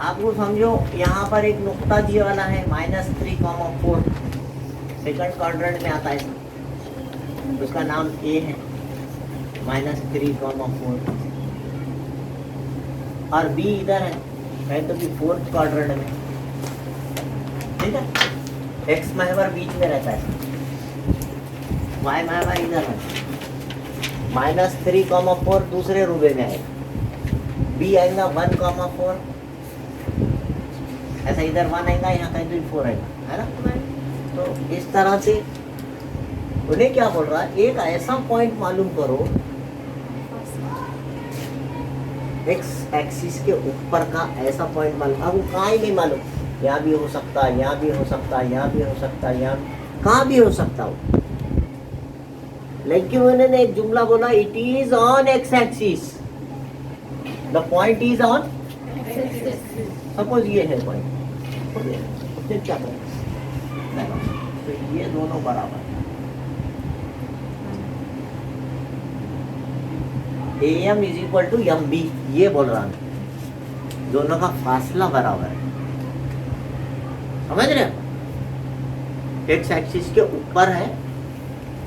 आपको समझो यहाँ पर एक नुक्ता दिए वाला है -3,4 सेकंड क्वाड्रेंट में आता है, उसका नाम ए है -3,4 और बी इधर है तो भी फोर्थ क्वाड्रेंट में, ठीक है। एक्स महवर बीच में रहता है, वाई महवर इधर है, -3,4 दूसरे रूबे में आएगा, बी आएगा 1,4, ऐसा इधर 1 आएगा, यहाँ कहीं तो 4 आएगा, है ना। तो इस तरह से उन्हें क्या बोल रहा है, एक ऐसा पॉइंट मालूम करो एक्स एक्सिस के ऊपर का ऐसा पॉइंट मालूम, अब वो कहाँ ही नहीं मालूम, यहाँ भी हो सकता है, यहाँ भी हो सकता है, यहाँ भी हो सकता है, यहाँ कहाँ भी हो सकता हो, लेकिन उन्होंने एक जुमला बोला, it is on x axis, the point is on, suppose ये है पॉइंट, फिर क्या करें, तो ये दोनों बराबर है, AM is equal to MB, ये बोल रहा हूं, दोनों का फासला बराबर है, समझ रहे हो। एक्स एक्सिस के ऊपर है,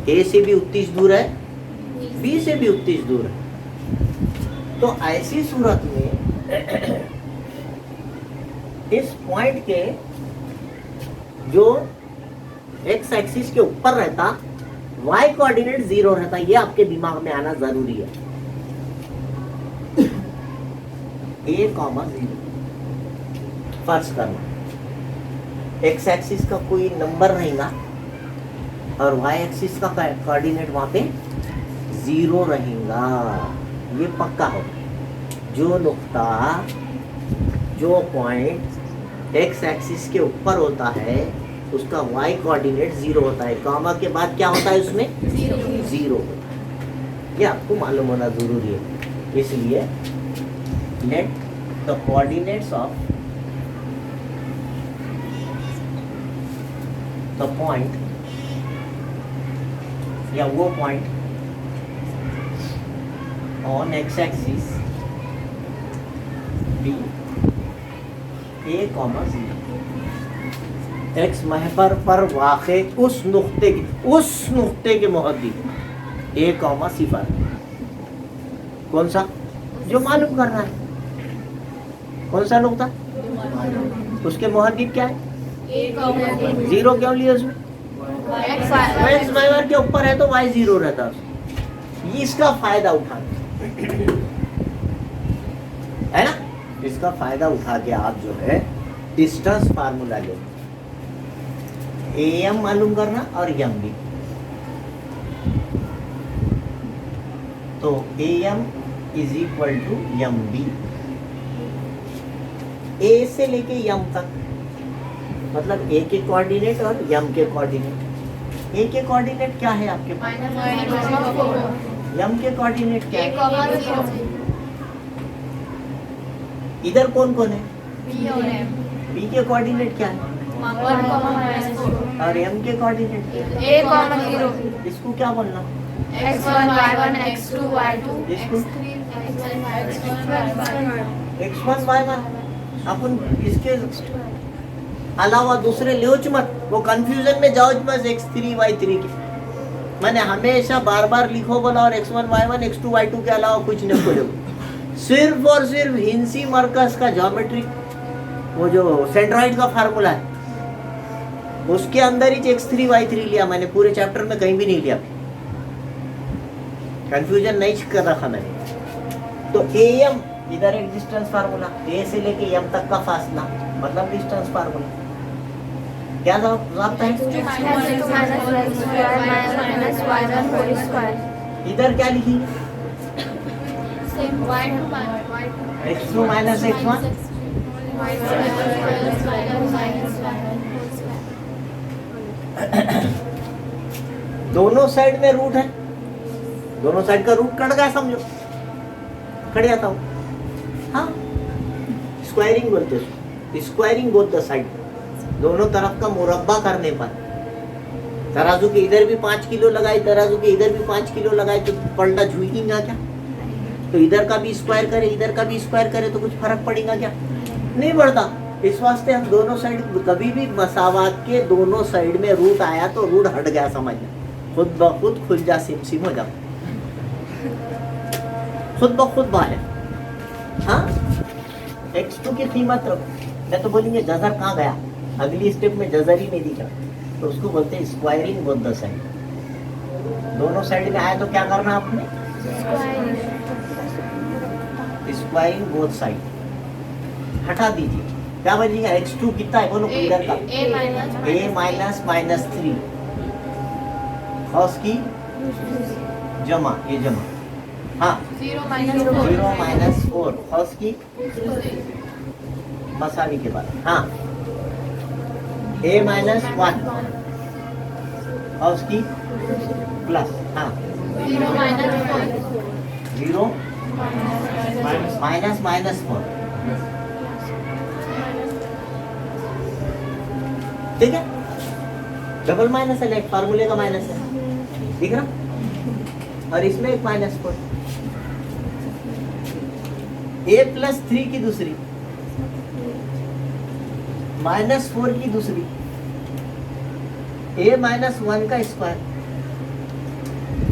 A से भी उतनी दूर है, B से भी उतनी दूर है, तो ऐसी सूरत में इस पॉइंट के जो एक्स एक्सिस के ऊपर रहता, y कोऑर्डिनेट 0 रहता, ये आपके दिमाग में आना जरूरी है। A,0 फर्ज करना एक्स एक्सिस का कोई नंबर रहेगा और y एक्सिस का कोऑर्डिनेट वहां पे 0 रहेगा, ये पक्का हो। जो नुक्ता, जो पॉइंट एक्स एक्सिस के ऊपर होता है उसका y कोऑर्डिनेट 0 होता है, कॉमा के बाद क्या होता है उसमें 0 होता है, ये आपको मालूम होना जरूरी है। इसलिए let the coordinates of the point या वो point on x axis be A,0 x महवर पर वाक़े उस नुक्ते के मुहद्दिद A,0 कौन सा, जो मालूम करना है, कौन सा नुक्ता, उसके मुहद्दिद क्या है, 0 क्यों लिया उसमें, एक्स महवर के ऊपर है तो y 0 रहता है, इसका फायदा उठाना है ना, इसका फायदा उठा के आप जो है डिस्टेंस फार्मूला लो, AM मालूम करना और MB, तो AM is equal to MB, A से लेके M तक, मतलब A के कोऑर्डिनेट और M के कोऑर्डिनेट। A के कोऑर्डिनेट क्या है आपके पास, M के कोऑर्डिनेट क्या है, इधर कौन कौन है, B के कोऑर्डिनेट क्या है, और M के कोऑर्डिनेट क्या है, इसको क्या बोलना, x1 y1 x2 y2 इसको x3 x1 y1, अपन इसके अलावा दूसरे लियोच मत, वो कंफ्यूजन में जाओ मत x3 y3 के, मैंने हमेशा बार बार लिखो बोला, और x1 y1 x2 y2 के अलावा कुछ नहीं खोलो, सिर्फ और सिर्फ हिंसी मरकज का ज्योमेट्रिक वो जो सेंट्रॉइड का फार्मूला है उसके अंदर ही x3 y3 लिया मैंने, पूरे चैप्टर में कहीं भी नहीं लिया, कंफ्यूजन नहीं कर रखा मैंने। तो AM इधर एक डिस्टेंस फार्मूला, A से लेके M तक का फासला मतलब डिस्टेंस फार्मूला, क्या जवाब है, इधर क्या लिखी, x2 minus x1 दोनों साइड में रूट है, दोनों साइड का रूट कट गया, समझो कट जाता हूँ, हाँ स्क्वायरिंग बोलते हैं, स्क्वायरिंग बोथ द साइड, दोनों तरफ का मुरब्बा करने पर, तराजू के इधर भी 5 किलो लगाए, तराजू के इधर भी 5 किलो लगाए तो पलटा झुकेगा क्या, तो इधर का भी स्क्वायर करे इधर का भी स्क्वायर करे तो कुछ फर्क पड़ेगा क्या, नहीं बढ़ता। इस वास्ते हम दोनों साइड, कभी भी मसावात के दोनों साइड में रूट आया तो रूट हट गया, समझना, खुद ब खुद खुल जा, सिम सिम हो जा, खुद ब खुद बाहर। हाँ, x2 की कीमत, मैं तो बोलेंगे जजर कहाँ गया, अगली स्टेप में जजर ही नहीं दिखा, तो उसको बोलते हैं स्क्वायरिंग बोथ द साइड। दोनों साइड में आया तो क्या करना आपने, स्क्वायरिंग बोथ साइड, हटा दीजिए, क्या बनेगा, x2 कितना है बोलो, इधर का a माइनस माइनस 3 cos की जमा, ये जमा, हाँ 0 माइनस 4 cos की मसावी के बाद, हाँ a माइनस 1 cos की प्लस, हाँ 0 माइनस माइनस 4, ठीक है, डबल माइनस है, लाइक फार्मूले का माइनस है, ठीक है ना, और इसमें एक माइनस 4, a प्लस 3 की दूसरी माइनस 4 की दूसरी, a माइनस 1 का स्क्वायर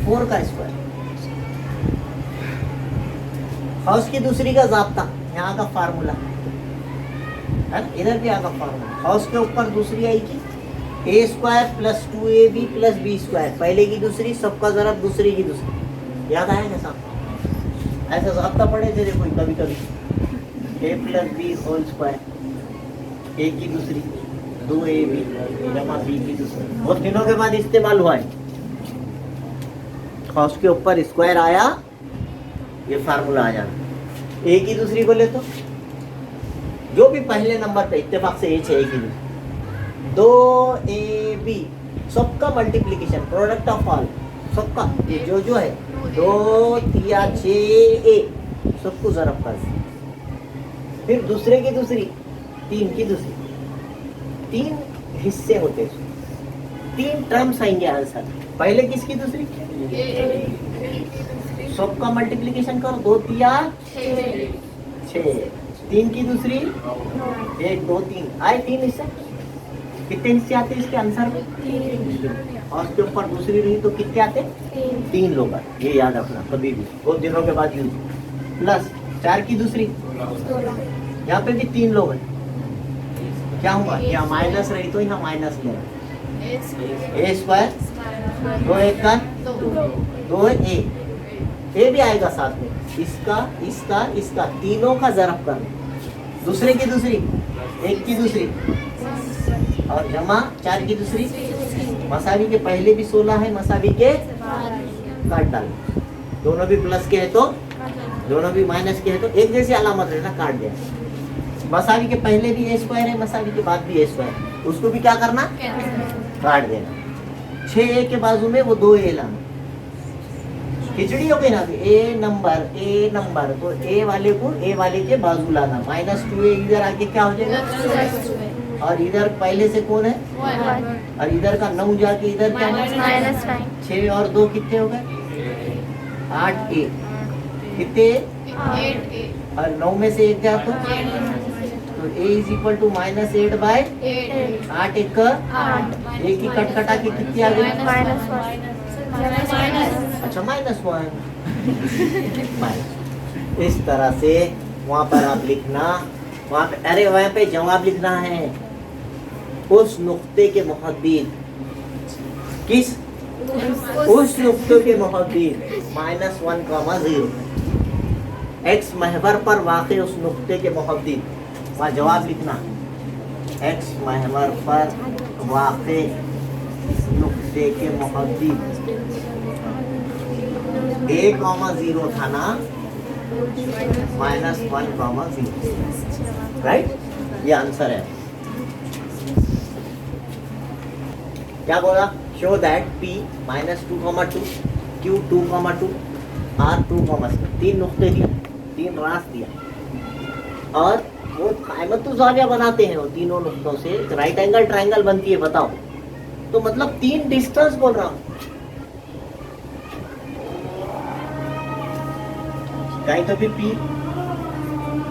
4 का स्क्वायर, हाउस की दूसरी का जाब्ता, यहाँ का फार्मूला है ना, इधर भी यहाँ का फार्मूला, हाउस के ऊपर दूसरी आएगी a square plus 2ab plus b square, पहले की दूसरी सबका जरा दूसरी की दूसरी, याद आएगा साहब, ऐसा जाब्ता पढ़े थे कोई कभी कभी, a plus b whole square, a की दूसरी 2ab जमा b की दूसरी, बहुत दिनों के बाद इस्तेमाल हुआ है, हाउस के ऊपर स्क्वायर आया, ये फार्मूला आ जाना, a की दूसरी बोले तो जो भी पहले नंबर पे इत्तेफाक से h है, a की दूसरी 2ab सबका मल्टीप्लिकेशन, प्रोडक्ट ऑफ ऑल सबका, ये जो है 2 3 6 सबको जरब कर, फिर दूसरे की दूसरी 3 की दूसरी, 3 हिस्से होते हैं, 3 टर्म्स आएंगे आंसर, पहले किसकी दूसरी, सबका मल्टीप्लिकेशन करो, 2 3 6, 3 की दूसरी 1 2 3 आए, 3 हिस्से, कितने हिस्से आते हैं इसके आंसर में, और उसके ऊपर दूसरी रही तो कितने आते, 3 लोग आते, ये याद रखना कभी भी, बहुत दिनों के बाद यूज, प्लस 4 की दूसरी, यहाँ पे भी 3 लोग हैं, क्या हुआ, यहाँ माइनस रही तो यहाँ माइनस ले, a स्क्वायर 2 1 का 2 a भी आएगा साथ में, इसका इसका इसका तीनों का जरब कर, दूसरे की दूसरी 1 की दूसरी और जमा 4 की दूसरी, मसावी के पहले भी 16 है, मसावी के काट डाल, दोनों भी प्लस के है तो दोनों भी माइनस के है तो एक जैसी अलामत रहना, काट दिया, मसावी के पहले भी a स्क्वायर है, मसावी के बाद भी a स्क्वायर, उसको भी क्या करना, काट देना, 6a के बाजू में वो 2a लाना, खिचड़ी हो गई ना, a नंबर तो a वाले के बाजू लाना, माइनस 2a इधर आके क्या हो जाएगा, और इधर पहले से कौन है, और इधर का 9 जाके इधर क्या है, 6 और 2 कितने हो गए, 8a, कितने, 8 और 9 में से 1 जाए तो a is equal to minus 8 by 8 1 का 1 की कटकटा के कितनी आ गई, अच्छा -1, इस तरह से वहाँ पर आप लिखना, वहाँ पे, अरे वहाँ पे जवाब लिखना है, उस नुक्ते के मुहद्दिद, किस, उस नुक्ते के मुहद्दिद -1, 0, x महवर पर वाक़े उस नुक्ते के मुहद्दिद, वहाँ जवाब लिखना, x महवर पर वाक़े नुक्ते के मुहद्दिद 1, 0 था ना, -1, 0, राइट, ये आंसर है, क्या बोला, show that p -2, 2 q 2, 2 r 2, 3 नुक्ते दिया, 3 रास दिया, और वो कायमत ज़ाविया बनाते हैं, वो तीनों नुक्तों से राइट एंगल ट्रायंगल बनती है, बताओ, तो मतलब 3 डिस्टेंस बोल रहा हूँ, कहीं तो भी p,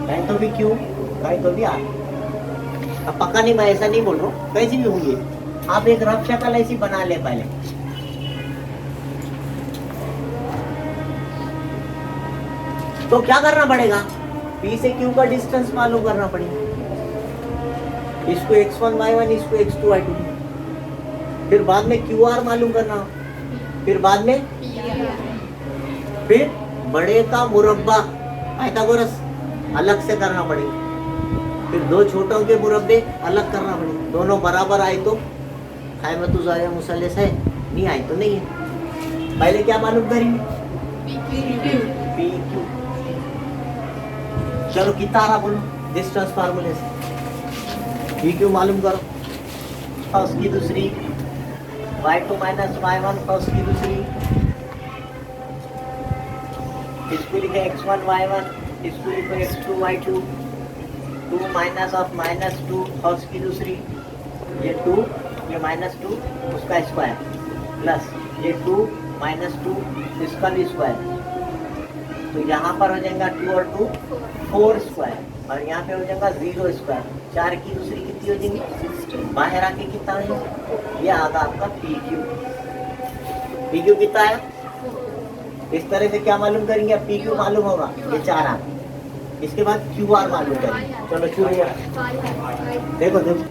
कहीं तो भी q, कहीं तो भी आ, अब पक्का नहीं, मैं ऐसा नहीं बोल रहा हूँ, कैसी भी होंगी, आप एक रफ शक्ल ऐसी बना ले पहले। तो क्या करना पड़ेगा, P से Q का डिस्टेंस मालूम करना पड़ेगा, इसको x1 y1, इसको x2 y2, फिर बाद में QR मालूम करना, फिर बाद में फिर बड़े का मुरब्बा पाइथागोरस अलग से करना पड़ेगा, फिर दो छोटों के मुरब्बे अलग करना पड़ेगा, दोनों बराबर आए तो खायमतु ज़ाविया मुसल्लस है, नहीं आए तो नहीं है। पहले क्या मालूम करेंगे, PQ। चलो कितना आ रहा बोलो डिस्टेंस फार्मूले से, PQ मालूम करो, फर्स्ट की दूसरी, y2 माइनस y1 फर्स्ट की दूसरी, इसको लिखे x1 y1, इसको लिखे x2 y2, 2 minus of minus 2 first की दूसरी, ये 2 ये माइनस 2 उसका स्क्वायर, प्लस ये 2 माइनस 2 इसका भी स्क्वायर, तो यहाँ पर हो जाएगा 2 और 2 4 स्क्वायर, और यहाँ पे हो जाएगा 0 स्क्वायर, 4 की दूसरी कितनी हो जाएगी, बाहर आके कितना हो जाएगा, ये आगा आपका PQ। PQ कितना है, इस तरह से क्या मालूम करेंगे, अब PQ मालूम होगा, ये 4 आ, इसके बाद QR मालूम करेंगे। चलो शुरू, देखो देखो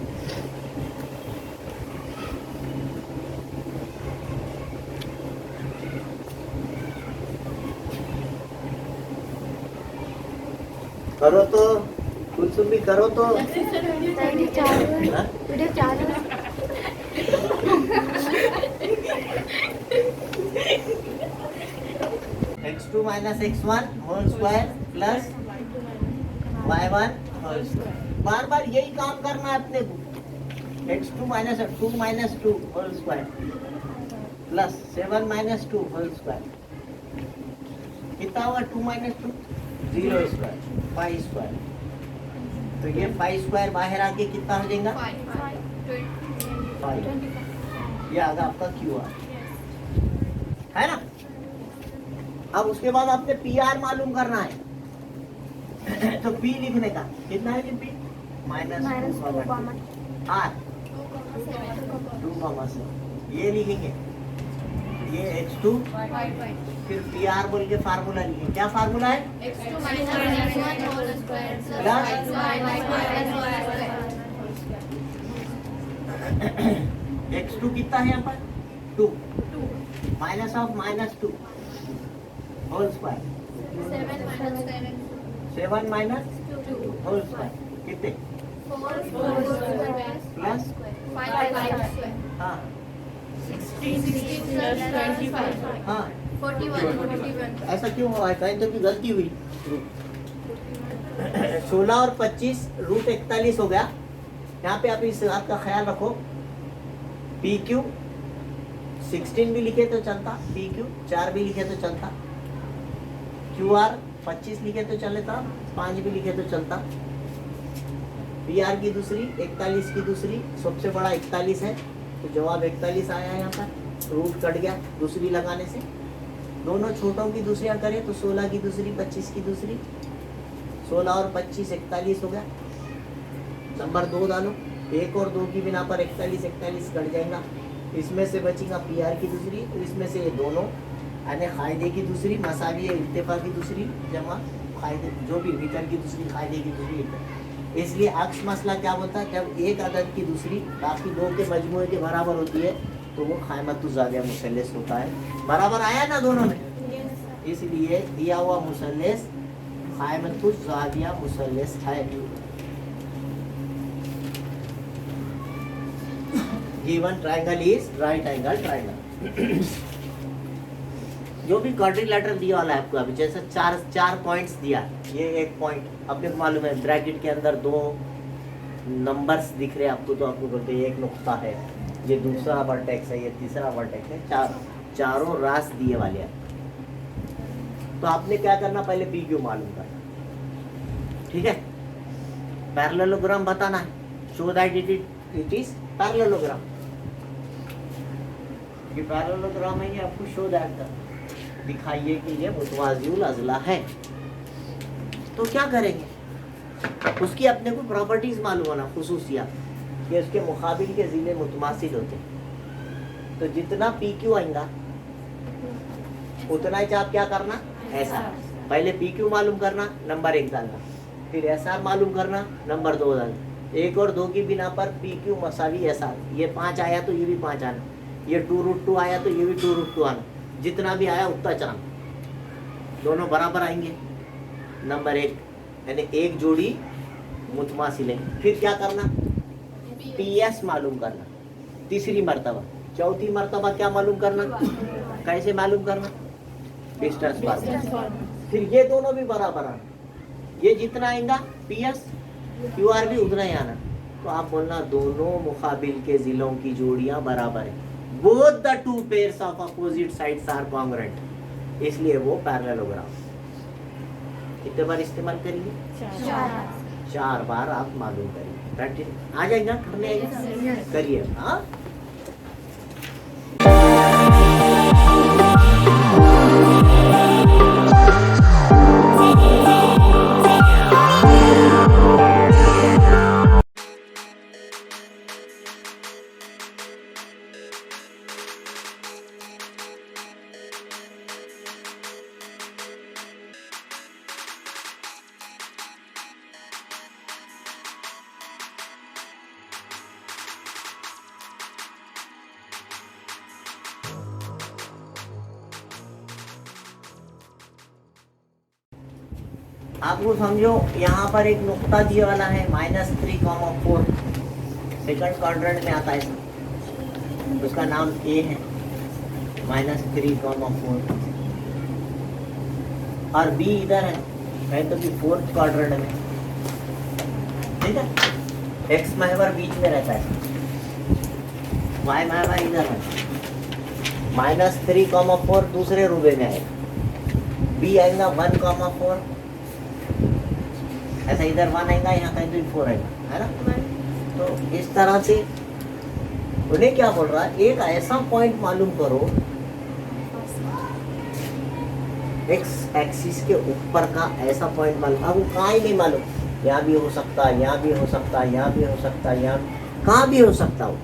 करो तो, कुछ भी करो तो, हाँ? x2 minus x1 whole square plus y1 whole square, बार बार यही काम करना है अपने को, x2 minus 2 whole square plus 7 minus 2 whole square, कितना होगा 2 माइनस 2 0 स्क्वायर 5 स्क्वायर, तो ये 5 स्क्वायर बाहर आके कितना हो जाएगा 5, ये आगा आपका QR है ना। अब उसके बाद आपने PR मालूम करना है, तो P लिखने का कितना है, P माइनस R 2, ये लिखेंगे, ये x2, फिर PR बोल के फार्मूला लिखेंगे, क्या फार्मूला है, x2 minus x1 whole square plus x2 कितना है यहाँ पर 2 minus of minus 2 whole square, 7 minus whole square कितने, प्लस हाँ हाँ 41 ऐसा क्यों हुआ है, कहीं तो भी गलती हुई, 16 और 25 रूट 41 हो गया। यहाँ पे आप इस बात का ख्याल रखो, PQ 16 भी लिखे तो चलता, PQ 4 भी लिखे तो चलता, QR 25 लिखे तो चलता, 5 भी लिखे तो चलता, PR की दूसरी 41 की दूसरी, सबसे बड़ा 41 है, तो जवाब 41 आया यहाँ पर, रूट कट गया दूसरी लगाने से, दोनों छोटों की दूसरियां करें तो 16 की दूसरी 25 की दूसरी, 16 और 25 41 हो गया, नंबर 2 डालो, 1 और 2 की बिना पर 41 कट जाएगा, इसमें से बचेगा PR की दूसरी, तो इसमें से ये दोनों यानी कायदे की दूसरी मसावी इल्तिफा की दूसरी जमा कायदे जो भी मीटर की दूसरी कायदे की दूसरी मीटर। इसलिए अक्स मसला क्या बोलता है, जब एक अदद की दूसरी बाकी दो के मजमूए के बराबर होती है तो वो खायमतु ज़ाविया मुसल्लस होता है। बराबर आया ना दोनों में, इसलिए दिया हुआ मुसल्लस खायमतु ज़ाविया मुसल्लस है। Given triangle is right angle triangle. जो भी क्वाड्रिलेटरल दिया वाला है आपको, अभी जैसे चार पॉइंट्स दिया, ये एक पॉइंट अपने को मालूम है, ब्रैकेट के अंदर 2 नंबर्स दिख रहे हैं आपको, तो आपको बोलते हैं एक नुक्ता है, ये दूसरा वर्टेक्स है, ये तीसरा वर्टेक्स है, चारों रास दिए वाले हैं। तो आपने क्या करना, पहले PQ मालूम करना, ठीक है। पैरेललोग्राम बताना है, show that it is parallelogram, ये पैरेललोग्राम है, ये आपको शो दैट दिखाइए कि ये मुतवाज़िउल अज़ला है। तो क्या करेंगे, उसकी अपने को प्रॉपर्टीज मालूम होना, खुसूसियात, कि उसके मुकाबिल के ज़िले मुतमासिल होते हैं। तो जितना पी क्यू आएगा उतना ही आप क्या करना, ऐसा पहले पी क्यू मालूम करना, नंबर 1 डालना, फिर एस आर मालूम करना, नंबर 2 डालना। 1 और 2 की बिना पर पी क्यू मसावी एस आर, ये 5 आया तो ये भी 5 आना, ये 2√2 आया तो ये भी 2√2 आना, जितना भी आया उतना चांद, दोनों बराबर आएंगे। नंबर 1 यानी एक जोड़ी मुतमासिल है। फिर क्या करना, पी एस मालूम करना, तीसरी मर्तबा। चौथी मर्तबा क्या मालूम करना, कैसे मालूम करना, डिस्टेंस फार्मूला। फिर ये दोनों भी बराबर आना, ये जितना आएगा पी एस क्यू आर भी उतना ही आना। तो आप बोलना दोनों मुकाबिल के जिलों की जोड़ियां बराबर है, both the two pairs of opposite sides are congruent, इसलिए वो पैरेललोग्राम। कितने बार इस्तेमाल करिए, 4 बार आप मालूम करिए, प्रैक्टिस आ जाएगा, करने आएगा, करिए। हाँ, आपको समझो यहाँ पर एक नुक्ता दिए वाला है -3,4, सेकंड क्वाड्रेंट में आता है, उसका नाम ए है, -3,4, और बी इधर है, कहीं तो भी 4th क्वाड्रेंट में, ठीक है। एक्स महवर बीच में रहता है, वाई महवर इधर है, -3,4 दूसरे रूबे में है, बी आएगा 1,4, ऐसा इधर 1 आएगा, यहाँ कहीं तो 4 आएगा, है ना। तो इस तरह से उन्हें क्या बोल रहा है, एक ऐसा पॉइंट मालूम करो एक्स एक्सिस के ऊपर का, ऐसा पॉइंट मालूम, अब वो कहाँ ही नहीं मालूम, यहाँ भी हो सकता है, यहाँ भी हो सकता है, यहाँ भी हो सकता है, यहाँ कहाँ भी हो सकता हो,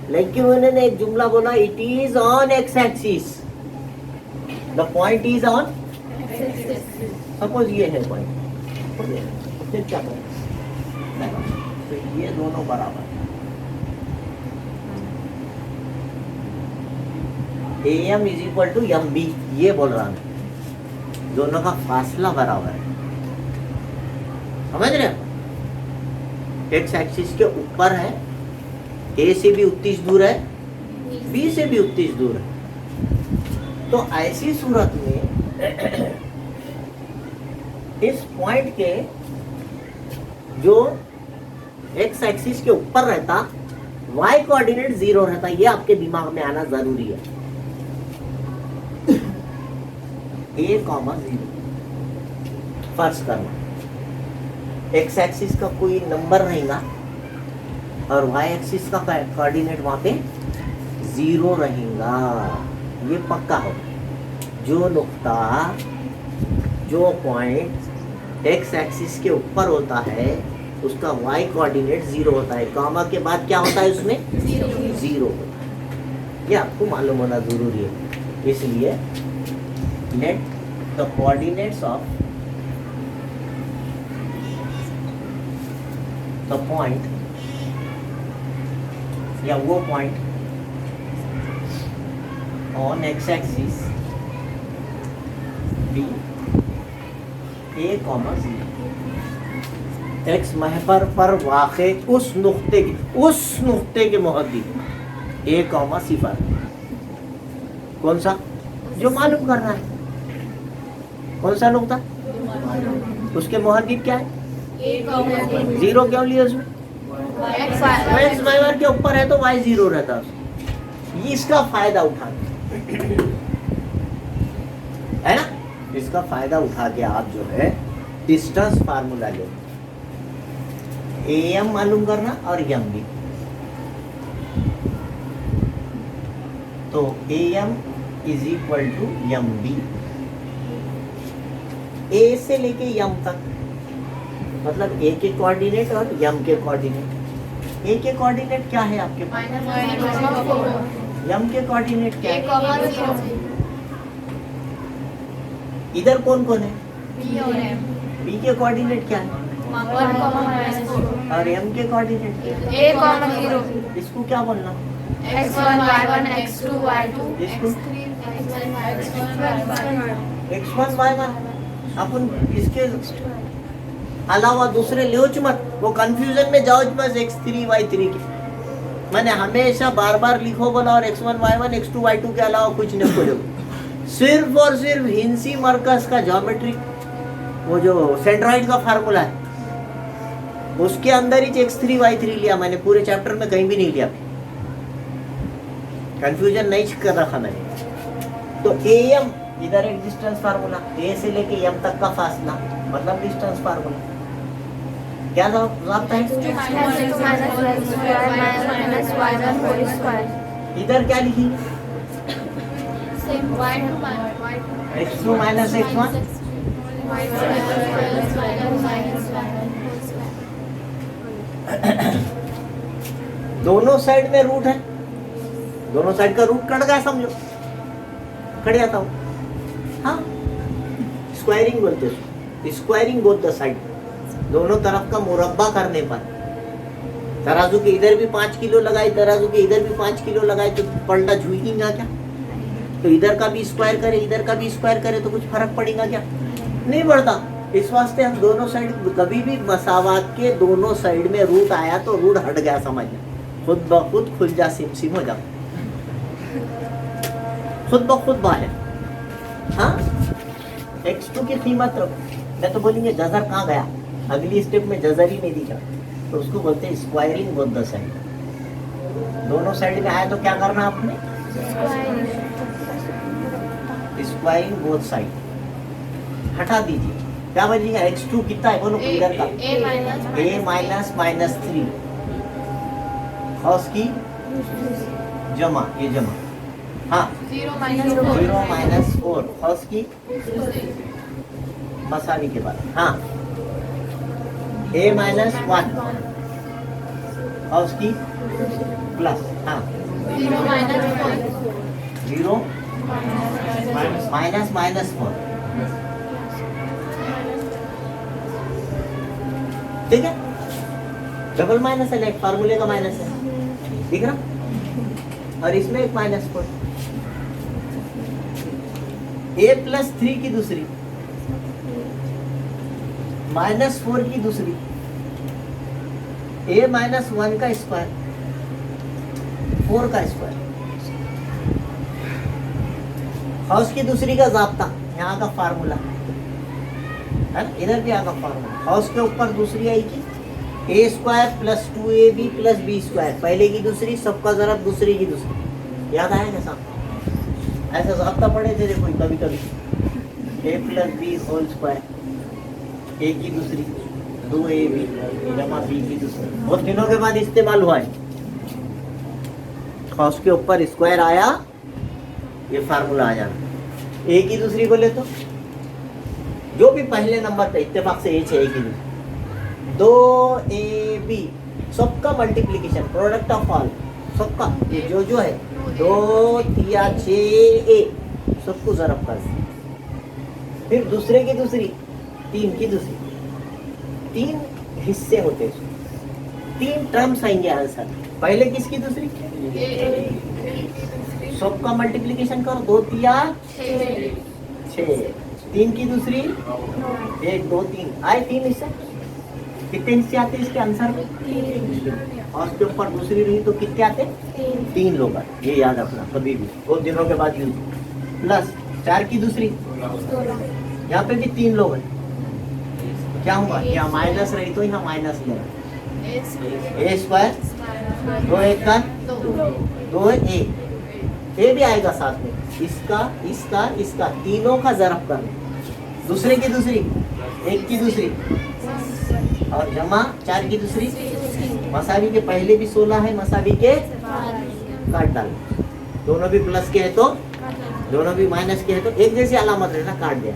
लेकिन उन्होंने एक जुमला बोला, it is on x axis, the point is on, suppose ये है पॉइंट, फिर क्या करें, तो ये दोनों बराबर, A M is equal to M B, ये बोल रहा हूं, दोनों का फासला बराबर है, समझ रहे हो। एक्स एक्सिस के ऊपर है, ए से भी उतनी दूर है, बी से भी उतनी दूर है। तो ऐसी सूरत में इस पॉइंट के जो एक्स एक्सिस के ऊपर रहता, वाई कोऑर्डिनेट 0 रहता, ये आपके दिमाग में आना जरूरी है। A,0 फर्ज करना एक्स एक्सिस का कोई नंबर रहेगा और वाई एक्सिस का कोऑर्डिनेट वहां पे 0 रहेगा, ये पक्का हो। जो नुक्ता, जो पॉइंट एक्स एक्सिस के ऊपर होता है उसका वाई कोऑर्डिनेट 0 होता है, कॉमा के बाद क्या होता है उसमें 0 होता है, ये आपको मालूम होना जरूरी है। इसलिए let the coordinates of the point, या वो point on x axis be A,0, x महवर पर वाक़े उस नुक्ते के मुहद्दी A,0, कौन सा, जो मालूम करना है, कौन सा नुक्ता, उसके मुहद्दी क्या है, 0 क्यों लिया उसमें, एक्स महवर के ऊपर है तो वाई 0 रहता है, इसका फायदा उठा है ना, इसका फायदा उठा के आप जो है डिस्टेंस फार्मूला लो, AM मालूम करना और MB, तो AM is equal to MB, A से लेके M तक मतलब ए के कोऑर्डिनेट और यम के कोऑर्डिनेट। ए के कोऑर्डिनेट क्या है आपके पास? यम के कोऑर्डिनेट क्या है? इधर कौन कौन है? बी के कोऑर्डिनेट क्या है? और एम के कोऑर्डिनेट क्या है? इसको क्या बोलना? x1 y1 x2 y2 इसको x3 x1 y1 अपन इसके अलावा दूसरे ल्योच मत, वो कंफ्यूजन में जाओ मत x3 y3 के। मैंने हमेशा बार बार लिखो बोला और x1 y1 x2 y2 के अलावा कुछ नहीं खोजो। सिर्फ और सिर्फ हिंसी मर्कस का ज्योमेट्रिक वो जो सेंट्रॉइड का फार्मूला है उसके अंदर ही x3 y3 लिया मैंने, पूरे चैप्टर में कहीं भी नहीं लिया। कंफ्यूजन नहीं कर रखा मैंने। तो am इधर एक डिस्टेंस फार्मूला, a से लेके m तक का फासला मतलब डिस्टेंस फार्मूला। क्या जवाब है? इधर क्या लिखी? x2 माइनस x1 दोनों साइड में रूट है, दोनों साइड का रूट कट गया समझो, कट जाता हूँ। हाँ, स्क्वायरिंग बोलते हैं, स्क्वायरिंग बोथ द साइड, दोनों तरफ का मुरब्बा करने पर। तराजू के इधर भी 5 किलो लगाए, तराजू के इधर भी 5 किलो लगाए तो पलटा झुकेगा क्या? तो इधर का भी स्क्वायर करे, इधर का भी स्क्वायर करे तो कुछ फर्क पड़ेगा क्या? नहीं पड़ता। इस वास्ते हम दोनों साइड, कभी भी मसावात के दोनों साइड में रूट आया तो रूट हट गया समझना, खुद ब खुद खुल जा, सिम सिम हो जा, खुद ब खुद बाहर। हाँ, x2 की कीमत मैं तो बोलेंगे जजर कहाँ गया, अगली स्टेप में जजर ही नहीं दिखा, तो उसको बोलते हैं स्क्वायरिंग बोथ द साइड। दोनों साइड में आया तो क्या करना आपने? Squaring both side. हटा दीजिए, क्या बनेगा? x2 कितना है बोलो इधर का? a माइनस माइनस 3 और उसकी जमा, ये जमा। हाँ, 0 माइनस 4 और उसकी मसावी के बाद। हाँ, a माइनस 1 और उसकी प्लस। हाँ, 0 माइनस माइनस 4, ठीक है? डबल माइनस है, लाइक फार्मूले का माइनस है, ठीक है? और इसमें एक माइनस 4, a प्लस 3 की दूसरी, माइनस 4 की दूसरी, a माइनस 1 का स्क्वायर, 4 का स्क्वायर, हाउस की दूसरी का जाब्ता, यहाँ का फार्मूला है ना, इधर भी यहाँ का फार्मूला। हाउस के ऊपर दूसरी आएगी a square plus 2ab plus b square, पहले की दूसरी सबका जरा दूसरी की दूसरी, याद आया ना साहब? ऐसा जाब्ता पढ़े थे देखो कभी कभी, a plus b whole square, a की दूसरी 2ab जमा b की दूसरी, बहुत दिनों के बाद इस्तेमाल हुआ है। हाउस के ऊपर स्क्वायर आया, ये फार्मूला आ जाना। ए की दूसरी बोले तो जो भी पहले नंबर पे इत्तेफाक से एच है, ए की दूसरी 2ab सबका मल्टीप्लिकेशन, प्रोडक्ट ऑफ ऑल सबका, ये जो है 2 3 6 a सबको जरब कर, फिर दूसरे की दूसरी 3 की दूसरी, 3 हिस्से होते हैं, 3 टर्म्स आएंगे आंसर। पहले किसकी दूसरी? सबका मल्टीप्लिकेशन करो, 2 3 6, 3 की दूसरी 1 2 3 आए, 3 हिस्से। कितने हिस्से आते हैं इसके आंसर में? और उसके ऊपर दूसरी रही तो कितने आते? 3 लोग आते, ये याद रखना कभी भी, बहुत दिनों के बाद यूज। प्लस 4 की दूसरी, यहाँ पे भी 3 लोग हैं, क्या हुआ? यहाँ माइनस रही तो यहाँ माइनस ले, a स्क्वायर 2 1 का 2 a, ये भी आएगा साथ में, इसका इसका इसका, तीनों का जरब कर, दूसरे की दूसरी 1 की दूसरी और जमा 4 की दूसरी, मसावी के पहले भी 16 है, मसावी के काट डाल, दोनों भी प्लस के है तो, दोनों भी माइनस के है तो एक जैसी अलामत रहना, काट दिया।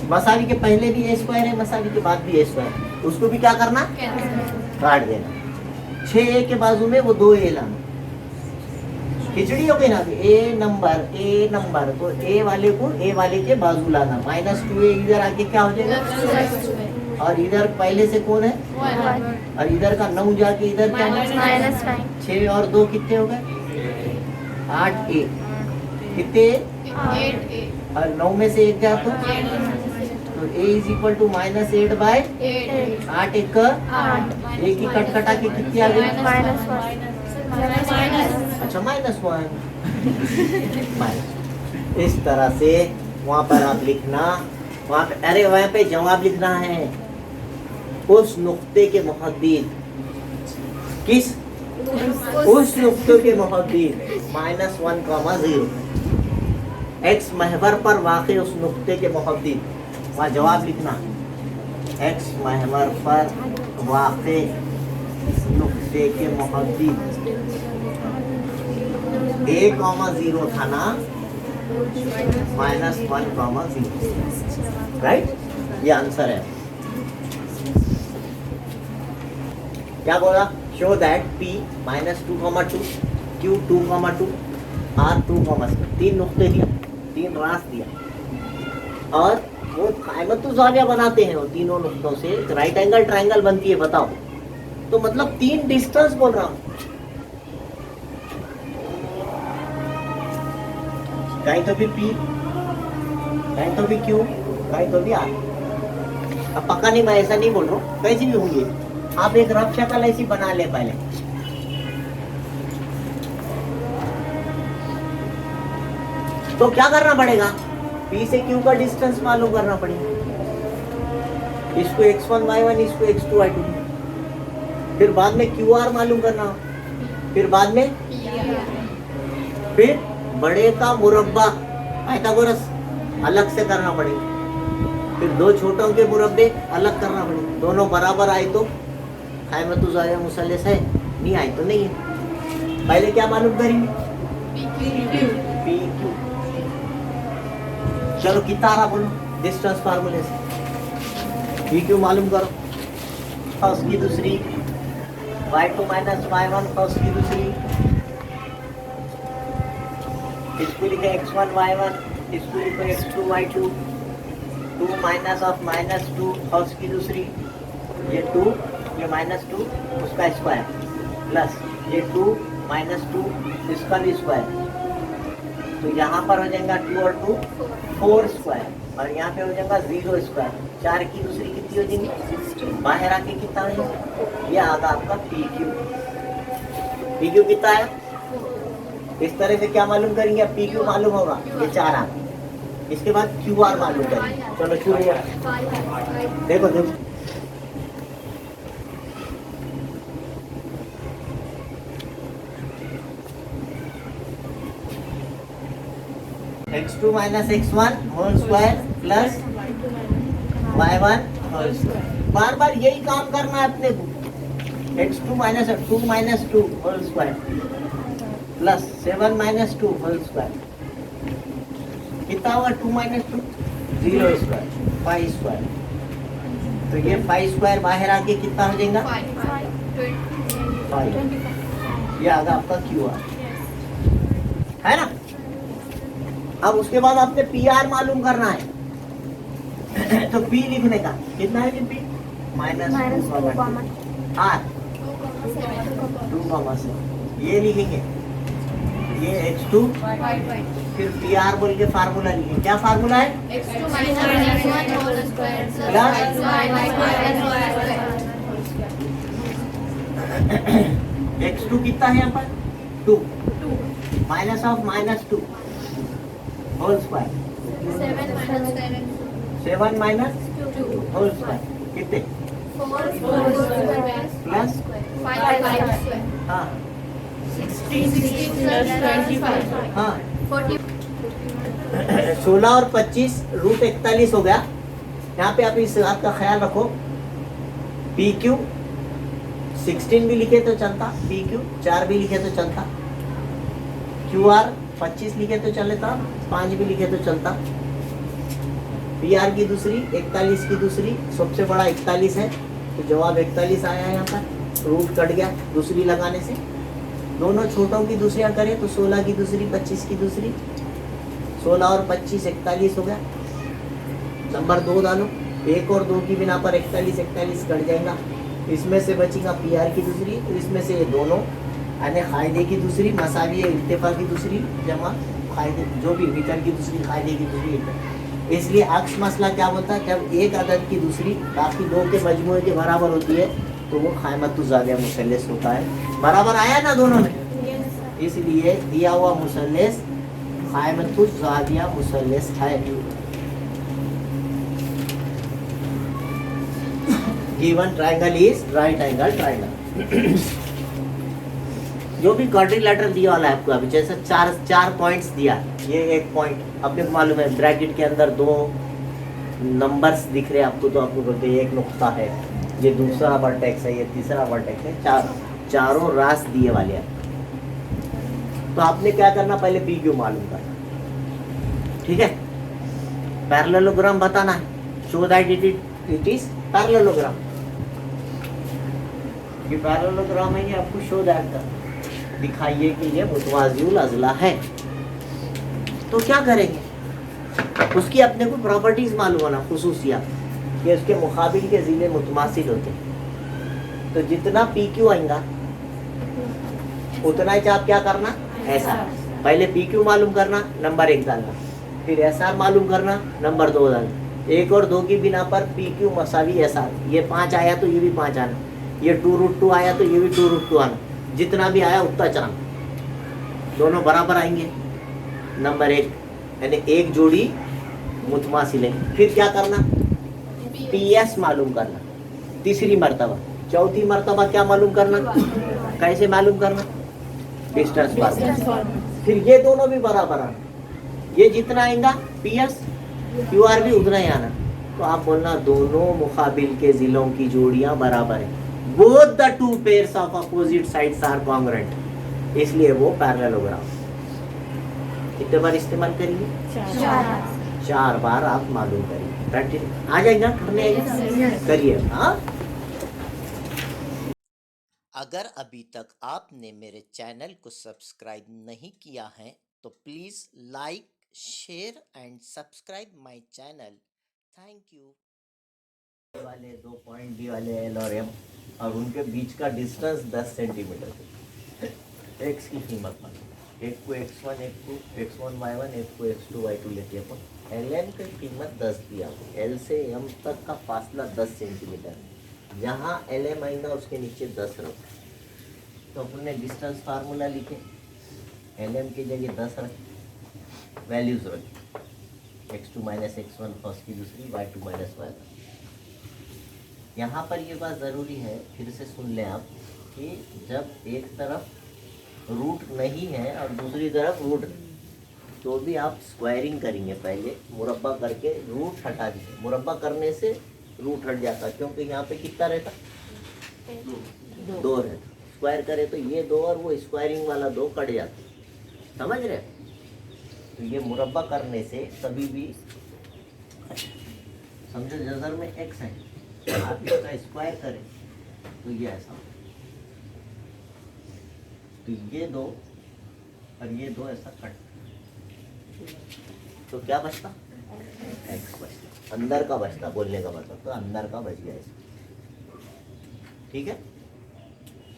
मसावी के पहले भी ए स्क्वायर है, मसावी के बाद भी ए स्क्वायर, उसको भी क्या करना, काट देना। 6a के बाजू में वो 2a लाना, खिचड़ी हो गई ना। ए नंबर तो ए वाले को ए वाले के बाजू लाना, -2a इधर आके क्या हो जाएगा, और इधर पहले से कौन है, और इधर का 9 जाके इधर क्या है, 6 और 2 कितने हो गए, 8a, कितने, 8a, और 9 में से 1 गया तो a is equal to -8 by 8, एक का 8, एक ही कट कटा के कितनी आ गई, माइनस, अच्छा -1। इस तरह से वहाँ पर आप लिखना, वहाँ पे, अरे वहाँ पे जवाब लिखना है, उस नुक्ते के मुहद्दिद, किस, उस नुक्ते के मुहद्दिद -1, 0, x महवर पर वाक़े उस नुक्ते के मुहद्दिद, वहाँ जवाब लिखना, x महवर पर वाक़े नुक्ते के मुहद्दिद 1,0 था ना, -1,0, राइट, ये आंसर है। क्या बोला, show that p -2,2, q 2,2, r 2,3, 3 नुक्ते दिया, 3 रास दिया, और वो कायमत ज़ाविया बनाते हैं, वो तीनों नुक्तों से राइट एंगल ट्रायंगल बनती है, बताओ। तो मतलब 3 डिस्टेंस बोल रहा हूँ, कहीं तो भी P, कहीं तो भी Q, कहीं तो भी R। अब पक्का नहीं, मैं ऐसा नहीं बोल रहा हूँ, कैसी भी होंगी, आप एक रफ शक्ल ऐसी बना ले पहले। तो क्या करना पड़ेगा, P से Q का डिस्टेंस मालूम करना पड़ेगा, इसको x1 y1, इसको x2 y2, फिर बाद में QR मालूम करना, फिर बाद में, फिर बड़े का मुरब्बा पाइथागोरस अलग से करना पड़ेगा, फिर 2 छोटों के मुरब्बे अलग करना पड़ेगा, दोनों बराबर आए तो कायमतु ज़ाविया मुसल्लस है, नहीं आए तो नहीं है। पहले क्या मालूम करेंगे, PQ। चलो कितना आ रहा बोलो डिस्टेंस फार्मूले से, PQ मालूम करो, फर्स्ट की दूसरी, y2 - y1 फर्स्ट की दूसरी, इसको लिखे x1 y1, इसको लिखे x2 y2, 2 -2 फर्स्ट की दूसरी, ये 2, ये -2 उसका स्क्वायर, प्लस ये 2 -2 इसका भी स्क्वायर, तो यहाँ पर हो जाएगा 2 और 2 4 स्क्वायर, और यहाँ पे हो जाएगा 0 स्क्वायर, 4 की दूसरी कितनी हो जाएगी, बाहर आके कितना हो जाएगा, ये आगा आपका PQ। PQ कितना है, इस तरह से क्या मालूम करेंगे, अब PQ मालूम होगा, ये 4 आ, इसके बाद QR मालूम करेंगे। चलो शुरू, देखो देखो, x2 - x1 whole square plus y1 whole square, बार बार यही काम करना है अपने को, x2 - 2 whole square plus 7 - 2 whole square, कितना होगा 2 - 2 0 स्क्वायर, 5 स्क्वायर, तो ये 5 स्क्वायर बाहर आके कितना हो जाएगा, 5, ये आगा आपका QR है ना। अब उसके बाद आपने PR मालूम करना है, तो P लिखने का कितना है, P -2, R 2,7, ये लिखेंगे, ये x2, फिर PR बोल के फार्मूला लिखेंगे, क्या फार्मूला है, x2 - x1 whole square plus x2 कितना है यहाँ पर 2, -2 होल स्क्वायर, 7 - 2 होल स्क्वायर कितने, 4 प्लस 5 हाँ 16 plus 25 हाँ 40 16 और 25 √41 हो गया। यहाँ पे आप इस बात का ख्याल रखो, PQ 16 भी लिखे तो चलता, PQ 4 भी लिखे तो चलता, QR 25 लिखे तो चलता, 5 भी लिखे तो चलता, पी आर की दूसरी, 41 की दूसरी, सबसे बड़ा 41 है तो जवाब 41 आया यहाँ पर, रूट कट गया दूसरी लगाने से। दोनों छोटों की दूसरियां करें तो 16 की दूसरी, 25 की दूसरी, 16 और 25 41 हो गया। नंबर 2 डालो, 1 और 2 की बिना पर 41 41 कट जाएगा। इसमें से बचेगा पी आर की दूसरी, तो इसमें से ये दोनों यानी कायदे की दूसरी मसावी इल्तिफा की दूसरी जमा कायदे जो भी मीटर की दूसरी कायदे की दूसरी। इसलिए अक्स मसला क्या बोलता है, जब एक अदद की दूसरी बाकी दो के मजमूए के बराबर होती है तो वो क़ाइमतु ज़ाविया मुसल्लस होता है। बराबर आया ना दोनों में, इसलिए दिया हुआ मुसल्लस क़ाइमतु ज़ाविया मुसल्लस है। Given triangle is right angle triangle. जो भी क्वाड्रिलेटरल दिया वाला है आपको, अभी जैसे चार पॉइंट्स दिया, ये एक पॉइंट अपने को मालूम है, ब्रैकेट के अंदर 2 नंबर्स दिख रहे हैं आपको, तो आपको बोलते हैं एक नुक्ता है, ये दूसरा वर्टेक्स है, ये तीसरा वर्टेक्स है, चारों रास दिए वाले हैं। तो आपने क्या करना, पहले पी क्यू मालूम करना, ठीक है। पैरेललोग्राम बताना है, show that it is parallelogram. ये पैरेललोग्राम है, ये आपको शो दैट का दिखाइए कि ये मुतवाज़िउल अज़ला है। तो क्या करेंगे, उसकी अपने को प्रॉपर्टीज मालूम होना, खुसूसियात कि उसके मुकाबिल के ज़िले मुतमासिल होते हैं। तो जितना पी क्यू आएगा उतना ही आप क्या करना, ऐसा पहले पी क्यू मालूम करना, नंबर 1 डालना, फिर एस आर मालूम करना, नंबर 2 डालना। 1 और 2 की बिना पर पी क्यू मसावी एस आर, ये 5 आया तो ये भी 5 आना, ये 2√2 आया तो ये भी 2√2 आना, जितना भी आया उतना चलाना, दोनों बराबर आएंगे। नंबर 1 यानी एक जोड़ी मुतमासिल है। फिर क्या करना, पी एस मालूम करना, तीसरी मर्तबा। चौथी मर्तबा क्या मालूम करना, कैसे मालूम करना, डिस्टेंस फार्मूला। फिर ये दोनों भी बराबर आना, ये जितना आएगा पी एस क्यू आर भी उतना ही आना। तो आप बोलना दोनों मुकाबिल के जिलों की जोड़ियां बराबर है, both the two pairs of opposite sides are congruent, इसलिए वो पैरेललोग्राम। कितने बार इस्तेमाल करिए, 4 बार आप मालूम करिए, प्रैक्टिस आ जाएगा, करने करिए। हाँ, अगर अभी तक आपने मेरे चैनल को सब्सक्राइब नहीं किया है तो please like, share and subscribe my channel. Thank you. वाले 2 पॉइंट डी वाले एल और एम और उनके बीच का डिस्टेंस 10 सेंटीमीटर है। एक्स की कीमत पर एक को x1, एक को x1 y1, एक को x2 y2 लेते हैं अपन। एल एम की कीमत 10 दिया, एल से एम तक का फासला 10 सेंटीमीटर है। जहाँ एल एम आएगा उसके नीचे 10 रखो, तो अपन ने डिस्टेंस फार्मूला लिखे, एल एम की जगह 10 रखे, वैल्यूज रखे, x2 माइनस x1 फर्स्ट की दूसरी, y2 माइनस y1। यहाँ पर ये बात ज़रूरी है, फिर से सुन लें आप, कि जब एक तरफ रूट नहीं है और दूसरी तरफ रूट है, तो भी आप स्क्वायरिंग करेंगे, पहले मुरब्बा करके रूट हटा दीजिए। मुरब्बा करने से रूट हट जाता, क्योंकि यहाँ पे कितना रहता, 2 रहता। स्क्वायर करे तो ये 2 और वो स्क्वायरिंग वाला 2 कट जाता, समझ रहे। तो ये मुरब्बा करने से कभी भी समझो जज़र में x है, आप इसका स्क्वायर करें तो ये ऐसा, तो ये 2 और ये 2 ऐसा कट, तो क्या बचता, x बचता, अंदर का बचता, बोलने का मतलब तो अंदर का बच गया इसमें, ठीक है।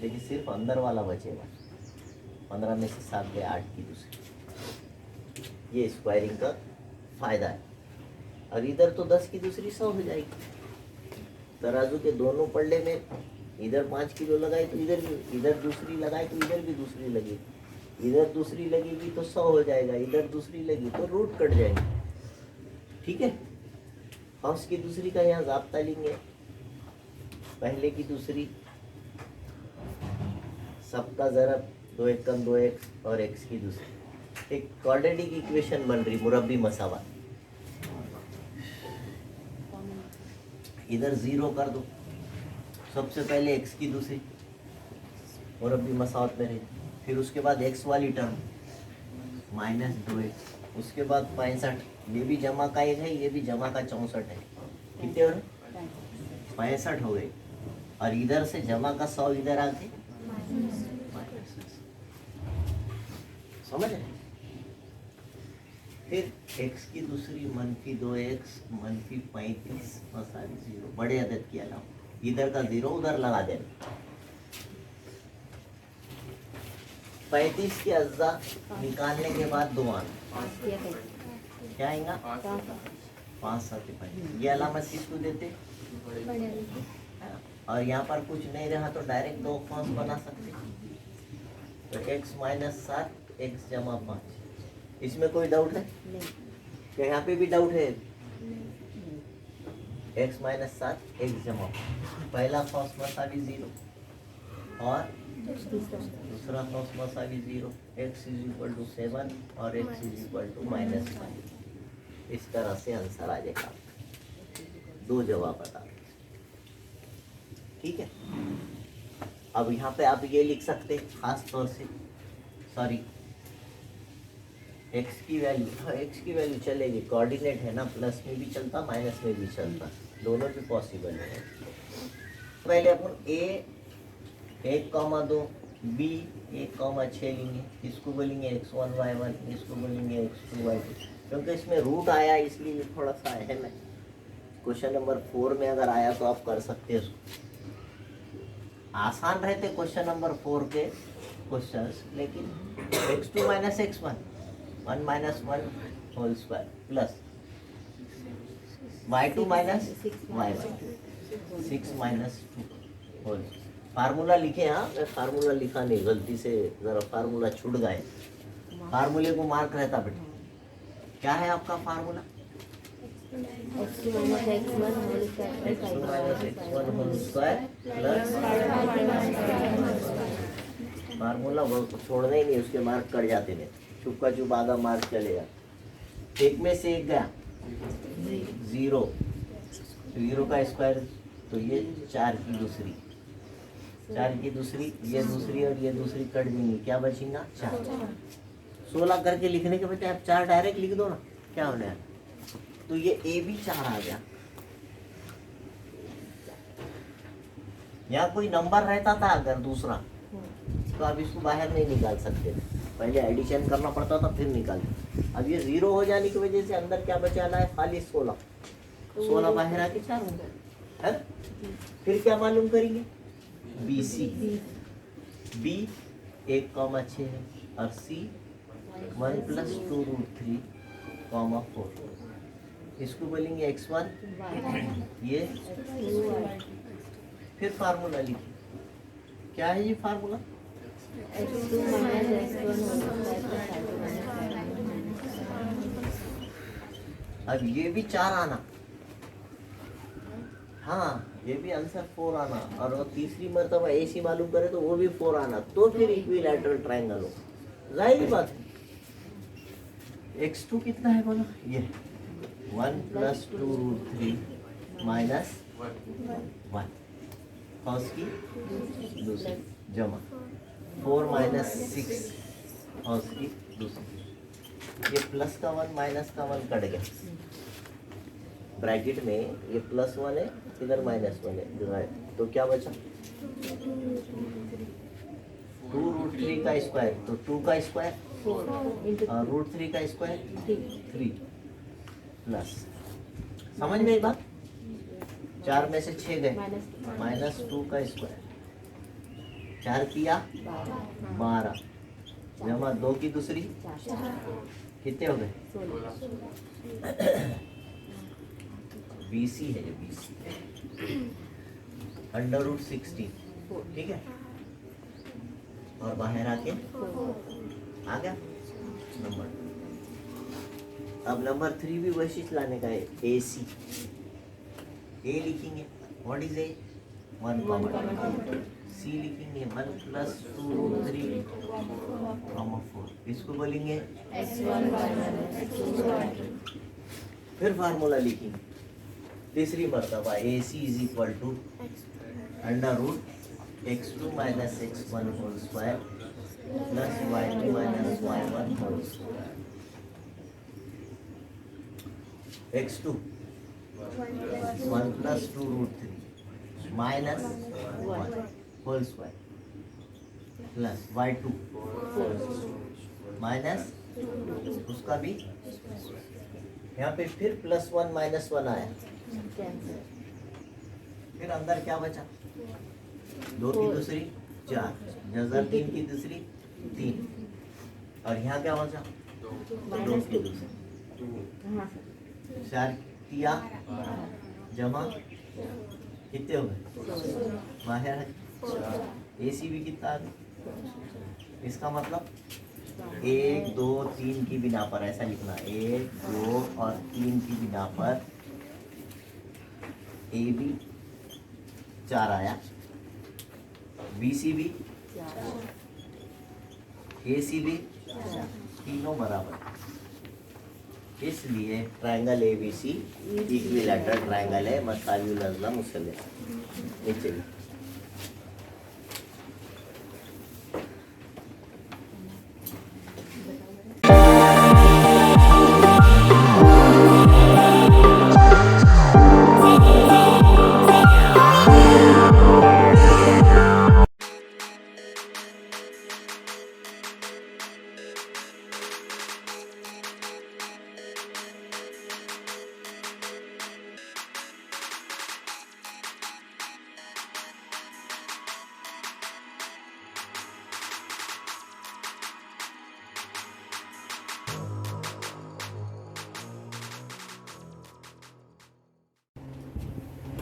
लेकिन सिर्फ अंदर वाला बचेगा, 15 में से 7 गए 8 की दूसरी, ये स्क्वायरिंग का फायदा है। और इधर तो 10 की दूसरी 100 हो जाएगी। तराजू के दोनों पल्ले में इधर 5 किलो लगाए तो इधर भी, इधर दूसरी लगाए तो इधर भी दूसरी लगेगी, इधर दूसरी लगेगी तो 100 हो जाएगा, इधर दूसरी लगी तो रूट कट जाएगी, ठीक है। हौस की दूसरी का यहाँ ज़ाब्ता लेंगे, पहले की दूसरी सबका ज़रब 2 कम 2x और x की दूसरी, एक क्वाड्रेटिक इक्वेशन बन रही, मुरब्बी मसावा। इधर 0 कर दो, सबसे पहले x की दूसरी मुरब्बी मसावत में रही, फिर उसके बाद x वाली टर्म -2x, उसके बाद 65 ये भी जमा का 1 है, ये भी जमा का 64 है। कितने हो रहे? 65 हो गए। और इधर से जमा का 100 इधर आ गए, समझ रहे? फिर x की दूसरी -2x -35 और सारी 0 बड़े अदद की अलावा इधर का 0 उधर लगा देना। 35 के अज्जा निकालने के बाद 2 आना, क्या आएगा? 5 7 5। ये अलामत किसको देते? और यहाँ पर कुछ नहीं रहा तो डायरेक्ट 2 कौस बना सकते। तो x -7 x जमा 5। इसमें कोई डाउट है? क्या यहाँ पे भी डाउट है? x -7 x जमा 5। पहला कौस मसावी 0 और दूसरा कौस मसावी 0। x = 7 और x = -5। इस तरह से आंसर आ जाएगा। 2 जवाब बता, ठीक है। अब यहाँ पे आप ये लिख सकते खास तौर से, सॉरी x की वैल्यू चलेगी, कोऑर्डिनेट है ना, प्लस में भी चलता माइनस में भी चलता, दोनों भी पॉसिबल है। पहले अपन a 1,2 b 1,6 लेंगे, इसको बोलेंगे x1 y1, इसको बोलेंगे x2 y2, क्योंकि इसमें रूट आया इसलिए ये थोड़ा सा अहम है। क्वेश्चन नंबर 4 में अगर आया तो आप कर सकते हैं उसको। आसान रहते क्वेश्चन नंबर 4 के क्वेश्चंस, लेकिन x2 - x1 1 - 1 whole square plus y2 - y1 6 - 2 whole. Formula लिखे, हाँ मैं फार्मूला लिखा नहीं, गलती से जरा फार्मूला छूट गए। फार्मूले को मार्क रहता बेटा। क्या है आपका formula? x2 - x1 whole square plus formula छोड़ना ही नहीं, उसके मार्क कट जाते नहीं, चुपका चुप आधा मार्क चलेगा। एक में से एक गया 0, 0 का स्क्वायर तो ये 4 की दूसरी, 4 की दूसरी, ये दूसरी और ये दूसरी कट देंगी, क्या बचेगा? 4। 16 करके लिखने के बजाय आप 4 डायरेक्ट लिख दो ना, क्या होने है? तो ये a भी 4 आ गया। यहाँ कोई नंबर रहता था अगर दूसरा, तो आप इसको बाहर नहीं निकाल सकते, पहले एडिशन करना पड़ता था फिर निकालते। अब ये 0 हो जाने की वजह से अंदर क्या बचा है? खाली 16। 16 बाहर आके 4 हो गया, है ना? फिर क्या मालूम करेंगे? BC, B 1,6 है और C 1 + 2√3, 4। इसको बोलेंगे x1, ये फिर फार्मूला लिखिए। क्या है ये formula? x2 - x1 whole square. अब ये भी 4 आना, हाँ ये भी आंसर 4 आना, और वो तीसरी मर्तबा AC मालूम करे तो वो भी 4 आना, तो फिर इक्विलैटरल ट्रायंगल हो। जाहिर बात है। x2 कितना है बोलो? ये 1 + 2√3 - 1 कॉस की दूसरी जमा 4 - 6 कॉस की दूसरी। ये प्लस का 1 माइनस का 1 कट गया, ब्रैकेट में ये +1 है, इधर -1 है, डिवाइड, तो क्या बचा? 2√3 का स्क्वायर, तो 2 का स्क्वायर 4 और √3 का स्क्वायर 3 3 प्लस, समझ में ये बात? 4 में से 6 गए, -2 का स्क्वायर, 4 किया 12 जमा 2 की दूसरी, कितने हो गए? BC है ये, BC √16, ठीक है। और बाहर आके आ गया नंबर। अब नंबर 3 भी वैसे ही लाने का है, AC। A लिखेंगे, व्हाट इज A? 1, C लिखेंगे 1 + 2√3, 4। इसको बोलेंगे x1 फिर फार्मूला लिखेंगे तीसरी मर्तबा, AC = √x2 - x1 whole square plus y2 - y1 whole square. x2 1 plus 2 root 3 minus 1 whole square plus y2 minus उसका भी यहाँ पे फिर +1 -1 आया, फिर अंदर क्या बचा, 2 की दूसरी 4, नजर 3 की दूसरी 3, और यहाँ क्या बचा 2 की दूसरी 4 किया जमा कितने हो गए बाहर, AC भी कितना आ गया, इसका मतलब 1 2 3 की बिना पर ऐसा लिखना, 1 2 और 3 की बिना पर AB 4 आया, BC भी AC भी तीनों बराबर, इसलिए ट्रायंगल ABC इक्विलैटरल ट्रायंगल है, मसावियुल अज़ला मुसल्लस। नीचे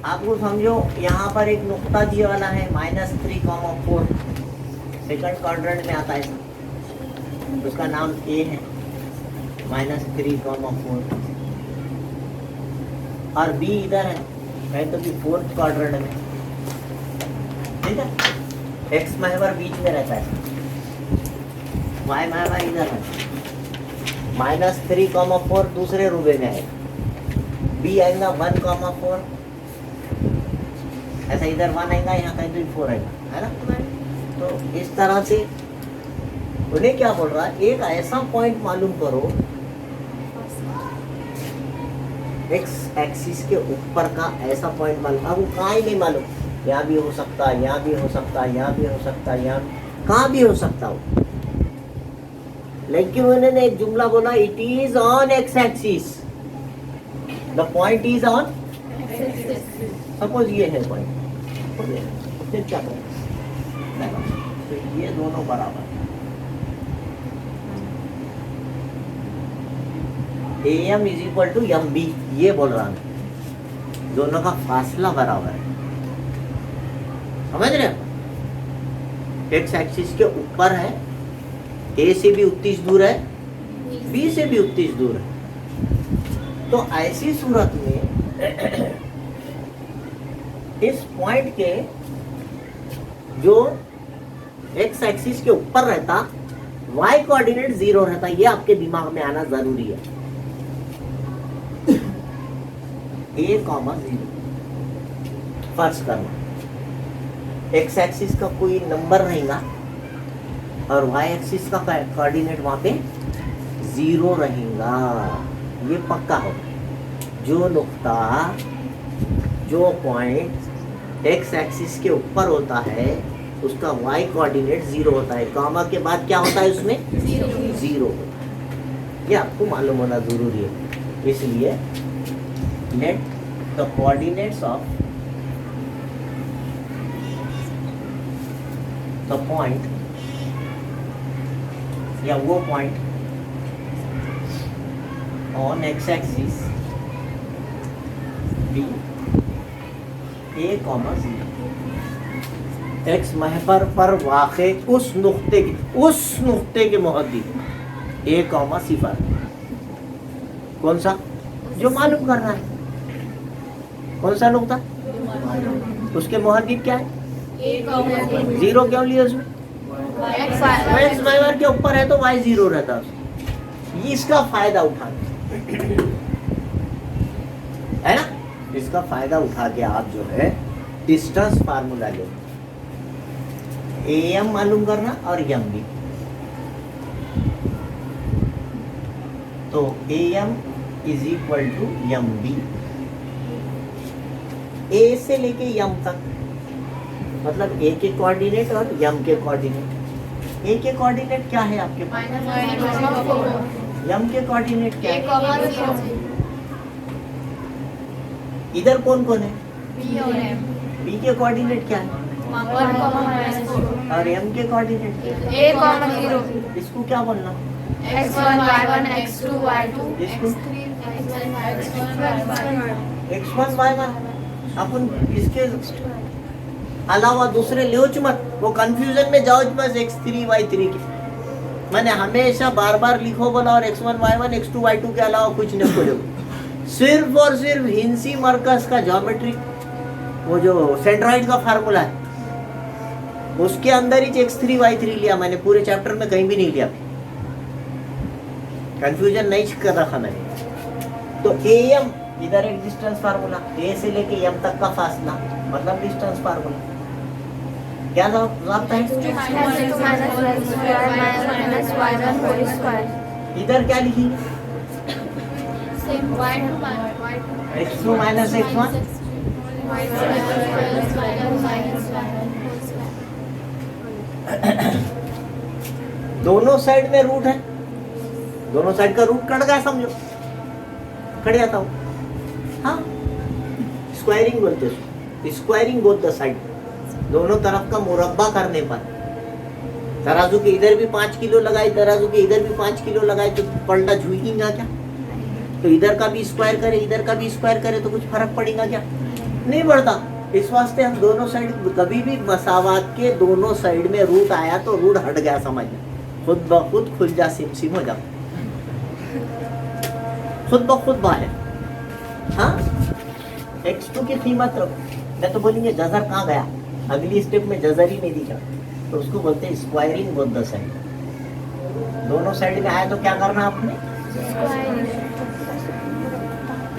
आपको समझो, यहाँ पर एक नुक्ता दिया वाला है -3,4, सेकंड क्वाड्रेंट में आता है, उसका नाम A है, -3,4, और B इधर है, कहे तो भी फोर्थ क्वाड्रेंट में, ठीक है, X महवर बीच में रहता है, Y महवर इधर है, -3,4 दूसरे रूबे में है, B आएगा 1,4, ऐसा इधर 1 आएगा, यहाँ कहीं तो 4 आएगा, है ना। तो इस तरह से उन्हें क्या बोल रहा है, एक ऐसा पॉइंट मालूम करो एक्स एक्सिस के ऊपर का, ऐसा पॉइंट मालूम, आपको कहाँ ही नहीं मालूम, यहाँ भी हो सकता है, यहाँ भी हो सकता है, यहाँ भी हो सकता है, यहाँ कहाँ भी हो सकता हो, लेकिन उन्होंने एक जुमला बोला, it is on x axis, the point is on, suppose ये है पॉइंट, फिर क्या करें, तो ये दोनों बराबर, AM = MB, ये बोल रहा हूं, दोनों का फासला बराबर है, समझ रहे हो, एक्स एक्सिस के ऊपर है, A से भी उतनी दूर है, B से भी उतनी दूर है, तो ऐसी सूरत में इस पॉइंट के जो एक्स एक्सिस के ऊपर रहता, y कोऑर्डिनेट 0 रहता, ये आपके दिमाग में आना जरूरी है, A, 0 फर्ज करना, एक्स एक्सिस का कोई नंबर रहेगा और y एक्सिस का कोऑर्डिनेट वहां पे 0 रहेगा, ये पक्का हो, जो नुक्ता, जो पॉइंट एक्स एक्सिस के ऊपर होता है उसका y कोऑर्डिनेट 0 होता है, कॉमा के बाद क्या होता है उसमें 0 होता है, ये आपको मालूम होना जरूरी है, इसलिए let the coordinates of the point, या वो point on x axis be A, 0, x महवर पर वाक़े उस नुक्ते के मुहद्दिद A, 0, कौन सा, जो मालूम करना है, कौन सा नुक्ता, उसके मुहद्दिद क्या है, 0 क्यों लिया उसमें, एक्स महवर के ऊपर है तो y 0 रहता है, ये इसका फायदा उठा है ना, इसका फायदा उठा के आप जो है डिस्टेंस फार्मूला लो, AM मालूम करना और MB, तो AM is equal to M B. A से लेके यम तक, मतलब ए के कोऑर्डिनेट और यम के कोऑर्डिनेट। ए के कोऑर्डिनेट क्या है आपके पास? यम के कोऑर्डिनेट क्या है? इधर कौन कौन है? बी के कोऑर्डिनेट क्या है? और एम के कोऑर्डिनेट क्या है? इसको क्या बोलना? x1 y1 x2 y2 इसको x3 x1 y1 अपन इसके अलावा दूसरे ले मत, वो कंफ्यूजन में जाओ बस x3 y3 की। मैंने हमेशा बार बार लिखो बोला और x1 y1 x2 y2 के अलावा कुछ नहीं खोलो। सिर्फ और सिर्फ हिंसी मरकज का ज्योमेट्री, वो जो सेंट्रॉइड का फार्मूला है उसके अंदर ही x3 y3 लिया मैंने, पूरे चैप्टर में कहीं भी नहीं लिया। कंफ्यूजन नहीं कर रखा मैंने। तो am इधर एक डिस्टेंस फार्मूला, a से लेके m तक का फासला मतलब डिस्टेंस फार्मूला। क्या जवाब है? इधर क्या लिखेंगे? x2 माइनस x1 दोनों साइड में रूट है, दोनों साइड का रूट कट गया समझो, कट जाता हूँ। हाँ, स्क्वायरिंग बोलते हैं, स्क्वायरिंग बोथ द साइड, दोनों तरफ का मुरब्बा करने पर। तराजू के इधर भी 5 किलो लगाए, तराजू के इधर भी 5 किलो लगाए तो पलटा झुकेगा क्या? तो इधर का भी स्क्वायर करे, इधर का भी स्क्वायर करे तो कुछ फर्क पड़ेगा क्या? नहीं पड़ता। इस वास्ते हम दोनों साइड, कभी भी मसावात के दोनों साइड में रूट आया तो रूट हट गया समझ, खुद ब खुद खुल जा, सिम हो जा, खुद ब खुद बाहर। हाँ, x2 की कीमत नहीं तो बोलेंगे जजर कहाँ गया, अगली स्टेप में जजर ही नहीं दिखा, तो उसको बोलते हैं स्क्वायरिंग बोथ द साइड। दोनों साइड में आया तो क्या करना आपने?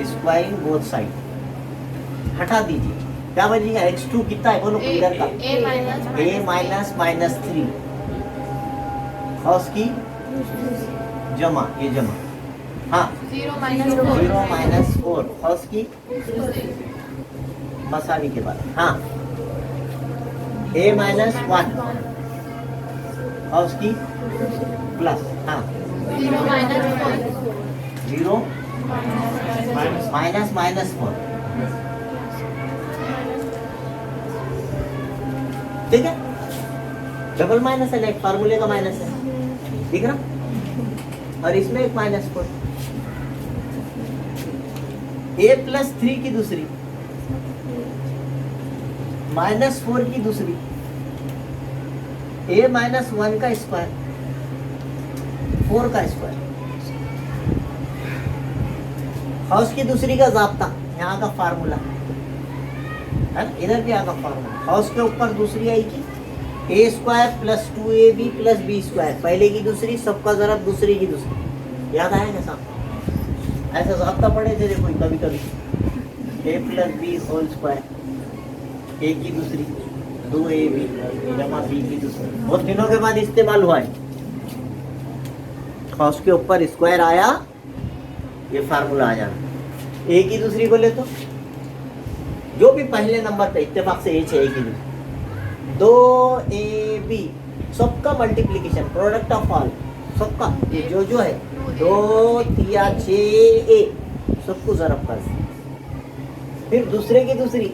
स्क्वायरिंग बोथ साइड हटा दीजिए। क्या बनेगा? x2 कितना है बोलो इधर का? a माइनस माइनस 3 कॉस की जमा, ये जमा। हाँ, 0 माइनस 4 कॉस की मसावी के बाद। हाँ, a माइनस 1 कॉस की प्लस। हाँ, 0 माइनस माइनस 4, ठीक है? डबल माइनस है, एक फार्मूले का माइनस है, ठीक है ना? और इसमें एक माइनस 4, a प्लस 3 की दूसरी माइनस 4 की दूसरी, a माइनस 1 का स्क्वायर 4 का स्क्वायर, हाउस की दूसरी का जाब्ता, यहाँ का फार्मूला है, इधर भी आगा फार्मूला। हाउस के ऊपर दूसरी आएगी a square plus 2ab plus b square, पहले की दूसरी सबका ज़रब दूसरी की दूसरी। याद आएगा साहब? ऐसा जाब्ता पढ़े थे देखो कभी कभी, a plus b whole square, a की दूसरी 2ab जमा b की दूसरी, बहुत दिनों के बाद इस्तेमाल हुआ है। हाउस के ऊपर स्क्वायर आया, ये फार्मूला आ जाना। a की दूसरी बोले तो जो भी पहले नंबर पे इत्तेफाक से h है, a की दूसरी 2ab सबका मल्टीप्लिकेशन, प्रोडक्ट ऑफ ऑल सबका, ये जो है 2 3 6a सबको ज़रब कर। फिर दूसरे की दूसरी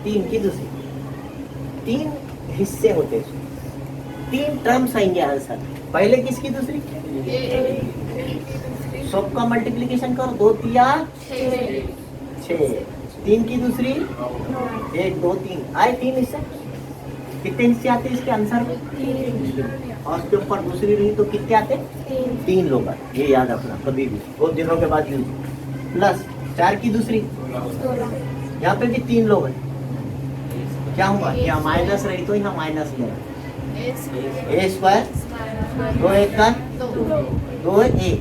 3 की दूसरी, 3 हिस्से होते हैं, 3 टर्म्स आएंगे आंसर। पहले किसकी दूसरी? सबका मल्टीप्लिकेशन करो, 2 3 6, 3 की दूसरी 1 2 3 आए, 3 हिस्से। कितने हिस्से आते हैं इसके आंसर में? और उसके ऊपर दूसरी रही तो कितने आते? 3 लोग आते, ये याद रखना कभी भी, बहुत दिनों के बाद यूज। प्लस 4 की दूसरी, यहाँ पे भी 3 लोग हैं, क्या हुआ? यहाँ माइनस रही तो यहाँ माइनस ले, a स्क्वायर 2 1 का 2 a,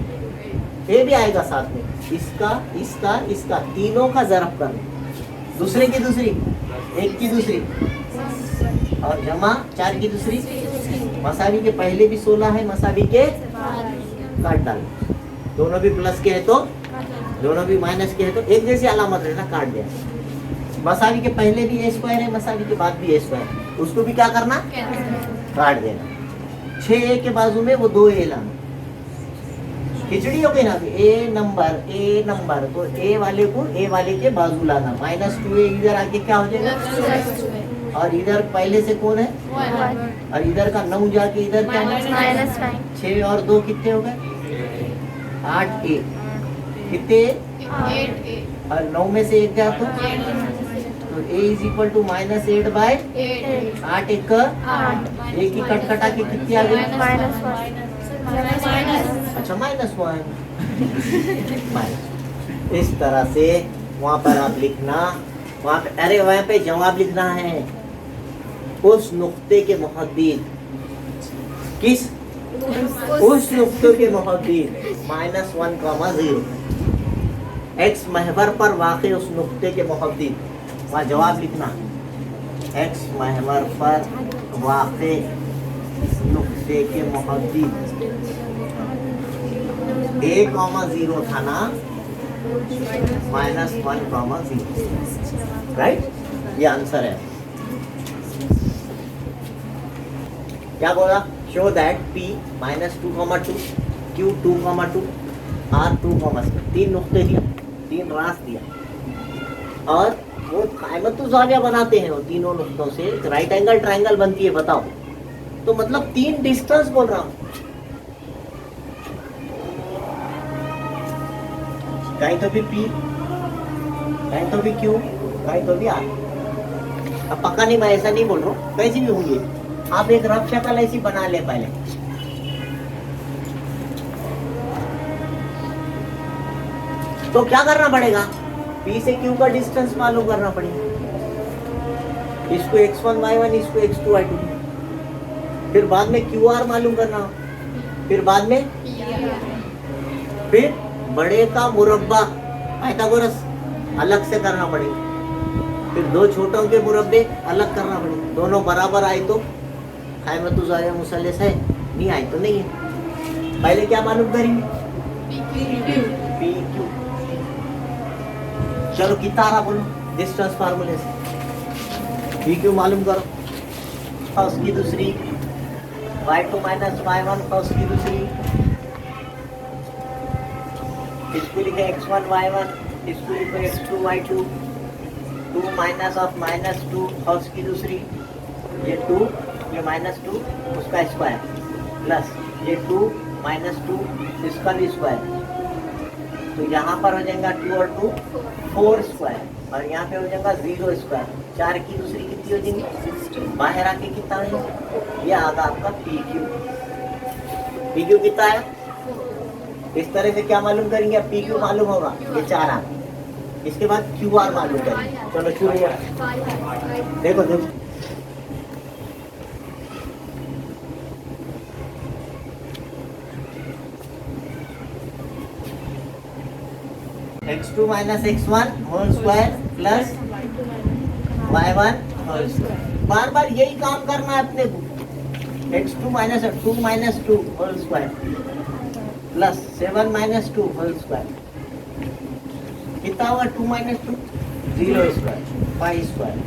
ये भी आएगा साथ में, इसका इसका इसका तीनों का ज़रब कर, दूसरे की दूसरी 1 की दूसरी और जमा 4 की दूसरी, मसावी के पहले भी 16 है, मसावी के काट डाल, दोनों भी प्लस के है तो दोनों भी माइनस के है तो एक जैसी अलामत रहना, काट दिया। मसावी के पहले भी ए स्क्वायर है, मसावी के बाद भी ए स्क्वायर, उसको भी क्या करना, काट देना। 6 ए के बाजू में वो 2 ए लाना, खिचड़ी हो गई ना। ए नंबर तो ए वाले को ए वाले के बाजू लाना, -2a इधर आके क्या हो जाएगा, और इधर पहले से कौन है, और इधर का 9 जाके इधर क्या है, -9। 6 और 2 कितने हो गए, 8a, कितने, 8a, और 9 में से 1 गया तो a is equal to -8 by 8 एक एक ही कटा के कितनी आ गई, अच्छा -1। इस तरह से वहाँ पर आप लिखना, वहाँ पे, अरे वहाँ पे जवाब लिखना है उस नुक्ते के मुहद्दिद, किस, उस नुक्ते के मुहद्दिद -1,0 x महवर पर वाक़े उस नुक्ते के मुहद्दिद, वहाँ जवाब लिखना x महवर पर वाक़े नुक्ते के मुहद्दिद 1,0 था ना, -1,0, राइट, ये आंसर है। क्या बोला, show that p -2,2 q 2,2 r 2,3, 3 नुक्ते दिया, 3 रास दिया, और वो कायमत तो ज़ाविया बनाते हैं, वो तीनों नुक्तों से राइट एंगल ट्रायंगल बनती है, बताओ तो मतलब 3 डिस्टेंस बोल रहा हूँ, कहीं तो भी P, कहीं तो भी Q, कहीं तो भी R। अब पक्का नहीं, मैं ऐसा नहीं बोल रहा हूँ, कैसी भी होंगी, आप एक रफ शक्ल ऐसी बना ले पहले। तो क्या करना पड़ेगा, P से Q का डिस्टेंस मालूम करना पड़ेगा, इसको x1 y1, इसको x2 y2, फिर बाद में QR मालूम करना, फिर बाद में फिर बड़े का मुरब्बा पाइथागोरस अलग से करना पड़ेगा, फिर 2 छोटों के मुरब्बे अलग करना पड़ेगा, दोनों बराबर आए तो कायमतु ज़ाविया मुसल्लस है, नहीं आए तो नहीं है। पहले क्या मालूम करेंगे, PQ। चलो कितना आ रहा बोलो डिस्टेंस फार्मूले से, PQ मालूम करो, फर्स्ट की दूसरी, y2 -y1 फर्स्ट की दूसरी, इसको लिखे x1 y1, इसको लिखे x2 y2, 2 -2 फर्स्ट की दूसरी, ये 2, ये -2 उसका स्क्वायर, प्लस ये 2 -2 इसका भी स्क्वायर, तो यहाँ पर हो जाएगा 2 और 2 4 स्क्वायर, और यहाँ पे हो जाएगा 0 स्क्वायर, 4 की दूसरी कितनी हो जाएगी, बाहर आके कितना है, ये आगा आपका PQ। PQ कितना है, इस तरह से क्या मालूम करेंगे, PQ मालूम होगा, ये 4 आ, इसके बाद QR मालूम करेंगे। चलो शुरू, देखो देखो x2 - x1 whole square plus y1 whole square, बार बार यही काम करना है अपने को, x2 - 2 whole square plus 7 - 2 whole square, कितना होगा 2 - 2 0 स्क्वायर 5 स्क्वायर,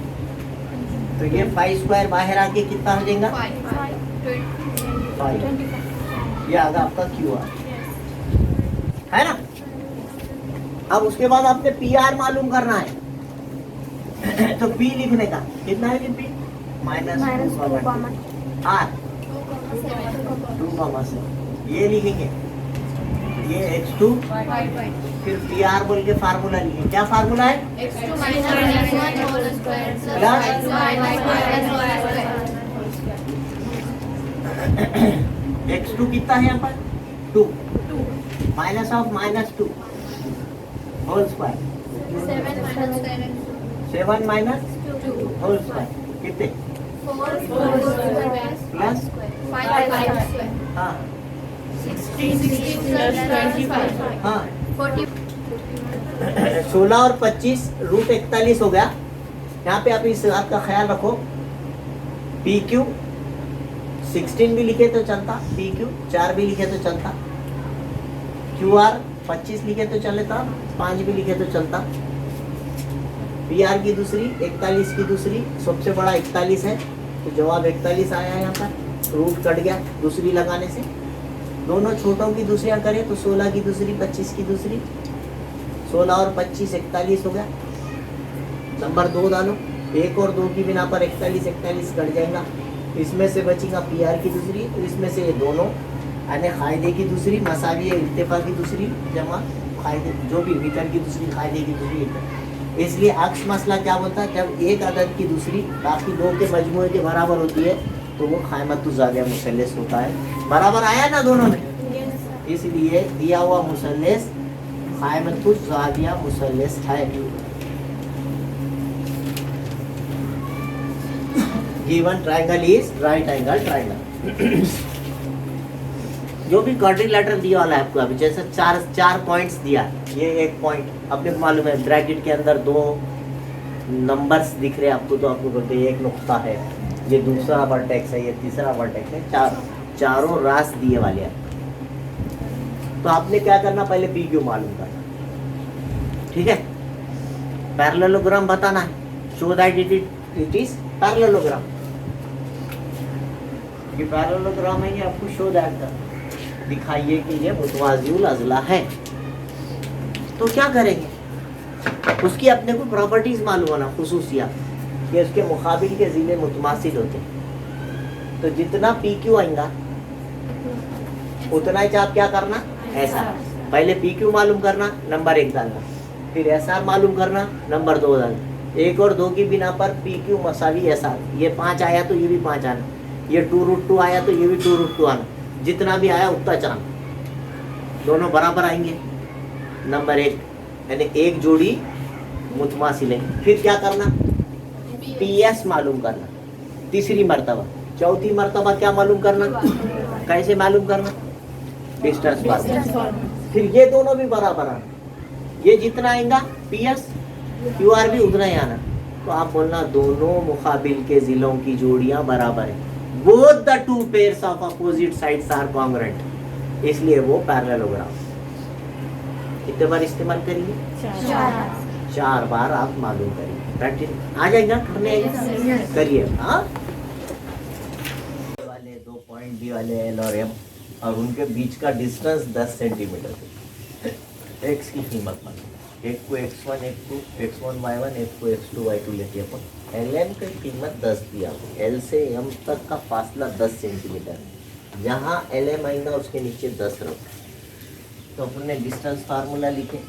तो ये 5 स्क्वायर बाहर आके कितना हो जाएगा 5, ये आगा आपका QR है ना। अब उसके बाद आपने PR मालूम करना है, तो P लिखने का कितना है P -2,r 2,7, ये लिखेंगे, ये x2, फिर PR बोल के फार्मूला लिखेंगे, क्या फार्मूला है, x2 - y1 whole square plus x2 कितना है यहाँ पर 2, -2 होल स्क्वायर, 7 - 2 होल स्क्वायर कितने, प्लस हाँ 16 और 25 √41 हो गया। यहाँ पे आप इस बात का ख्याल रखो, PQ 16 भी लिखे तो चलता, PQ 4 भी लिखे तो चलता, QR 25 लिखे तो चलता, 5 भी लिखे तो चलता। पी आर की दूसरी, 41 की दूसरी, सबसे बड़ा 41 है तो जवाब 41 आया यहाँ पर, रूट कट गया दूसरी लगाने से। दोनों छोटों की दूसरियाँ करें तो 16 की दूसरी, 25 की दूसरी, 16 और 25 41 हो गया। नंबर 2 डालो, 1 और 2 की बिना पर 41 कट जाएगा। इसमें से बचेगा पी आर की दूसरी, तो इसमें से ये दोनों यानी कायदे की दूसरी मसावी इल्तिफा की दूसरी जमा कायदे जो भी मीटर की दूसरी कायदे की दूसरी। इसलिए अक्स मसला क्या बोलता है, जब एक अदद की दूसरी बाकी दो के मजमूए के बराबर होती है तो वो क़ाइमतुज़ ज़ाविया मुसल्लस होता है। बराबर आया ना दोनों में, इसलिए दिया हुआ मुसल्लस क़ाइमतुज़ ज़ाविया मुसल्लस है। Given triangle is right angle triangle. जो भी क्वाड्रिलेटरल दिया वाला है आपको, अभी जैसे चार पॉइंट्स दिया, ये एक पॉइंट अपने को मालूम है, ब्रैकेट के अंदर 2 नंबर्स दिख रहे हैं आपको, तो आपको बोलते हैं एक नुक्ता है, ये दूसरा वर्टेक्स है, ये तीसरा वर्टेक्स है, चारों रास दिए वाले हैं। तो आपने क्या करना, पहले पी क्यू मालूम करना, ठीक है। पैरेललोग्राम बताना है, show that it is parallelogram. ये पैरेललोग्राम है, ये आपको शो दैट दिखाइए कि ये मुतवाज़िउल अज़ला है। तो क्या करेंगे, उसकी अपने को प्रॉपर्टीज मालूम होना, खुसूसियात कि उसके मुकाबिल के ज़िले मुतमासिल होते हैं। तो जितना पी क्यू आएगा उतना ही आप क्या करना, ऐसा पहले पी क्यू मालूम करना, नंबर 1 डालना, फिर एस आर मालूम करना, नंबर 2 डालना। 1 और 2 की बिना पर पी क्यू मसावी एस आर, ये 5 आया तो ये भी 5 आना, ये 2√2 आया तो ये भी 2√2 आना, जितना भी आया उतना चांद, दोनों बराबर आएंगे। नंबर 1 यानी एक जोड़ी मुतमासिल है। फिर क्या करना, पी एस मालूम करना, तीसरी मर्तबा। चौथी मर्तबा क्या मालूम करना, कैसे मालूम करना, डिस्टेंस फार्मूला। फिर ये दोनों भी बराबर आना, ये जितना आएगा पी एस क्यू आर भी उतना ही आना। तो आप बोलना दोनों मुकाबिल के जिलों की जोड़ियां बराबर है, both the two pairs of opposite sides are congruent, इसलिए वो पैरेललोग्राम। कितने बार इस्तेमाल करिए, 4 बार आप मालूम करिए, प्रैक्टिस आ जाएगा, करने करिए। हाँ, वाले 2 पॉइंट बी वाले एल और एम और उनके बीच का डिस्टेंस 10 सेंटीमीटर है। एक्स की कीमत मालूम, एक को x1, एक को x1 y1, एक को x2 y2 लेते हैं अपन। LM की कीमत 10 दिया, L से M तक का फासला 10 सेंटीमीटर, जहाँ LM आएगा उसके नीचे 10 रखो। तो अपन ने डिस्टेंस फार्मूला लिखे,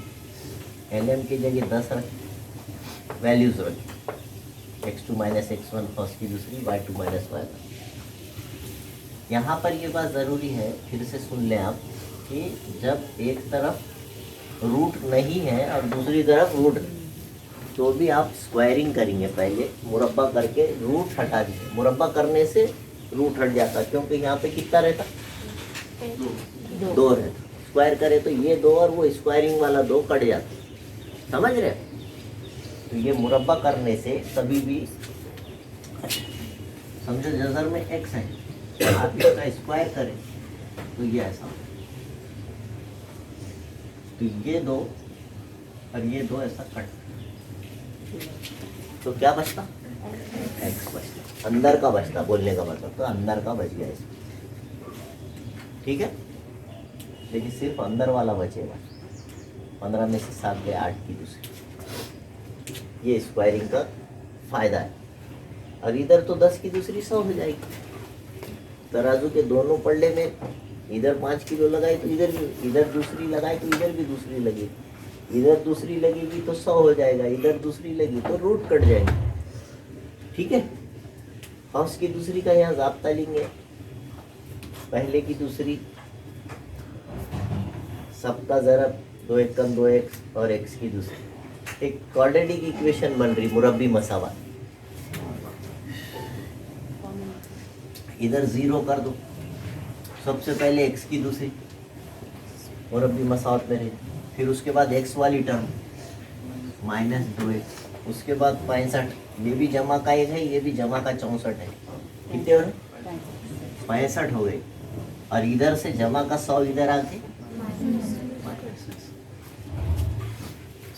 LM की जगह 10 रखे, वैल्यूज रखे, x2 माइनस x1 फर्स्ट की दूसरी, y2 माइनस y1। यहाँ पर ये बात ज़रूरी है, फिर से सुन लें आप, कि जब एक तरफ रूट नहीं है और दूसरी तरफ रूट, तो भी आप स्क्वायरिंग करेंगे, पहले मुरब्बा करके रूट हटा दीजिए। मुरब्बा करने से रूट हट जाता, क्योंकि यहाँ पे कितना रहता, 2 रहता। स्क्वायर करे तो ये 2 और वो स्क्वायरिंग वाला 2 कट जाता, समझ रहे। तो ये मुरब्बा करने से कभी भी, समझो जज़र में x है, आप इसका स्क्वायर करें तो ये ऐसा, तो ये 2 और ये 2 ऐसा कट, तो क्या बचता, x बचता, अंदर का बचता, बोलने का मतलब तो अंदर का बच गया इसमें, ठीक है। लेकिन सिर्फ अंदर वाला बचेगा, 15 में से 7 गए 8 की दूसरी, ये स्क्वायरिंग का फायदा है। और इधर तो 10 की दूसरी 100 हो जाएगी। तराजू के दोनों पल्ले में इधर 5 किलो लगाए तो इधर भी, इधर दूसरी लगाए तो इधर भी दूसरी लगेगी, इधर दूसरी लगेगी तो 100 हो जाएगा, इधर दूसरी लगी तो रूट कट जाएगी, ठीक है। फर्स्ट की दूसरी का यहाँ ज़ाब्ता लेंगे, पहले की दूसरी सबका ज़रब 2 1 कम 2x और x की दूसरी, एक क्वाड्रेटिक इक्वेशन बन रही, मुरब्बी मसावत। इधर 0 कर दो, सबसे पहले x की दूसरी मुरब्बी मसावत में रही, फिर उसके बाद x वाली टर्म माइनस 2x, उसके बाद 65, ये भी जमा का 1 है, ये भी जमा का 64 है, कितने हो रहे, 65 हो गए। और इधर से जमा का 100 इधर आ गए,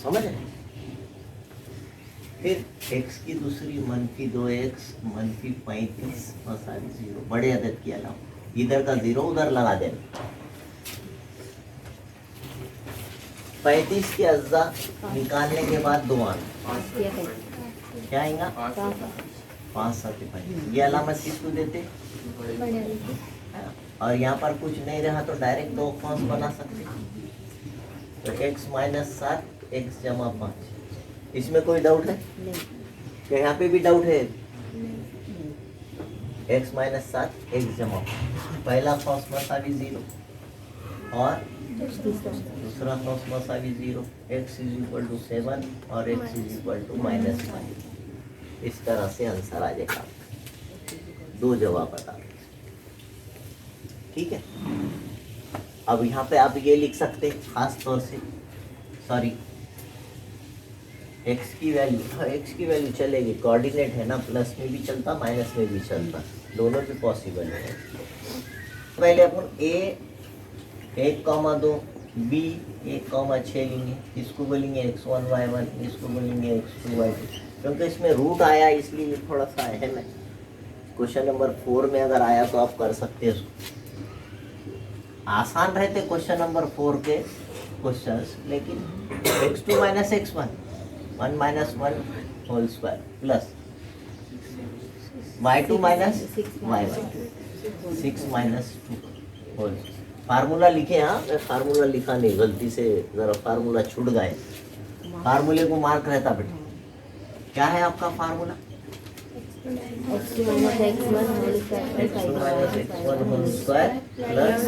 समझ रहे? फिर x की दूसरी -2x -35 और सारी 0 बड़े अदद की अलावा, इधर का 0 उधर लगा देना। 35 के अज्जा निकालने के बाद 2 आना, क्या आएगा? 5 7 35। ये अलामत किसको देते? और यहाँ पर कुछ नहीं रहा तो डायरेक्ट 2 फॉर्म्स बना सकते। तो x -7 x जमा 5। इसमें कोई डाउट है क्या? यहाँ पे भी डाउट है? x -7 x जमा 5, पहला फॉर्म्स मसावी 0 और दूसरा फॉर्म्स मसावी 0, x = 7 और x = -5। इस तरह से आंसर आ जाएगा। 2 जवाब बता, ठीक है। अब यहाँ पे आप ये लिख सकते हैं खास तौर से, सॉरी x की वैल्यू चलेगी, कोऑर्डिनेट है ना, प्लस में भी चलता माइनस में भी चलता, दोनों भी पॉसिबल है। पहले अपन a 1,2 b 1,6 लेंगे, इसको बोलेंगे x1 y1, इसको बोलेंगे x2 y2, क्योंकि इसमें रूट आया इसलिए ये थोड़ा सा अहम है। क्वेश्चन नंबर 4 में अगर आया तो आप कर सकते हैं इसको। आसान रहते क्वेश्चन नंबर 4 के क्वेश्चंस, लेकिन x2 - x1 1 - 1 whole square plus y2 - y1 6 - 2 whole. Formula लिखे, हाँ मैं फार्मूला लिखा नहीं, गलती से जरा फार्मूला छूट गए, फार्मूले को मार्क रहता बेटा। क्या है आपका formula? x2 - x1 whole square plus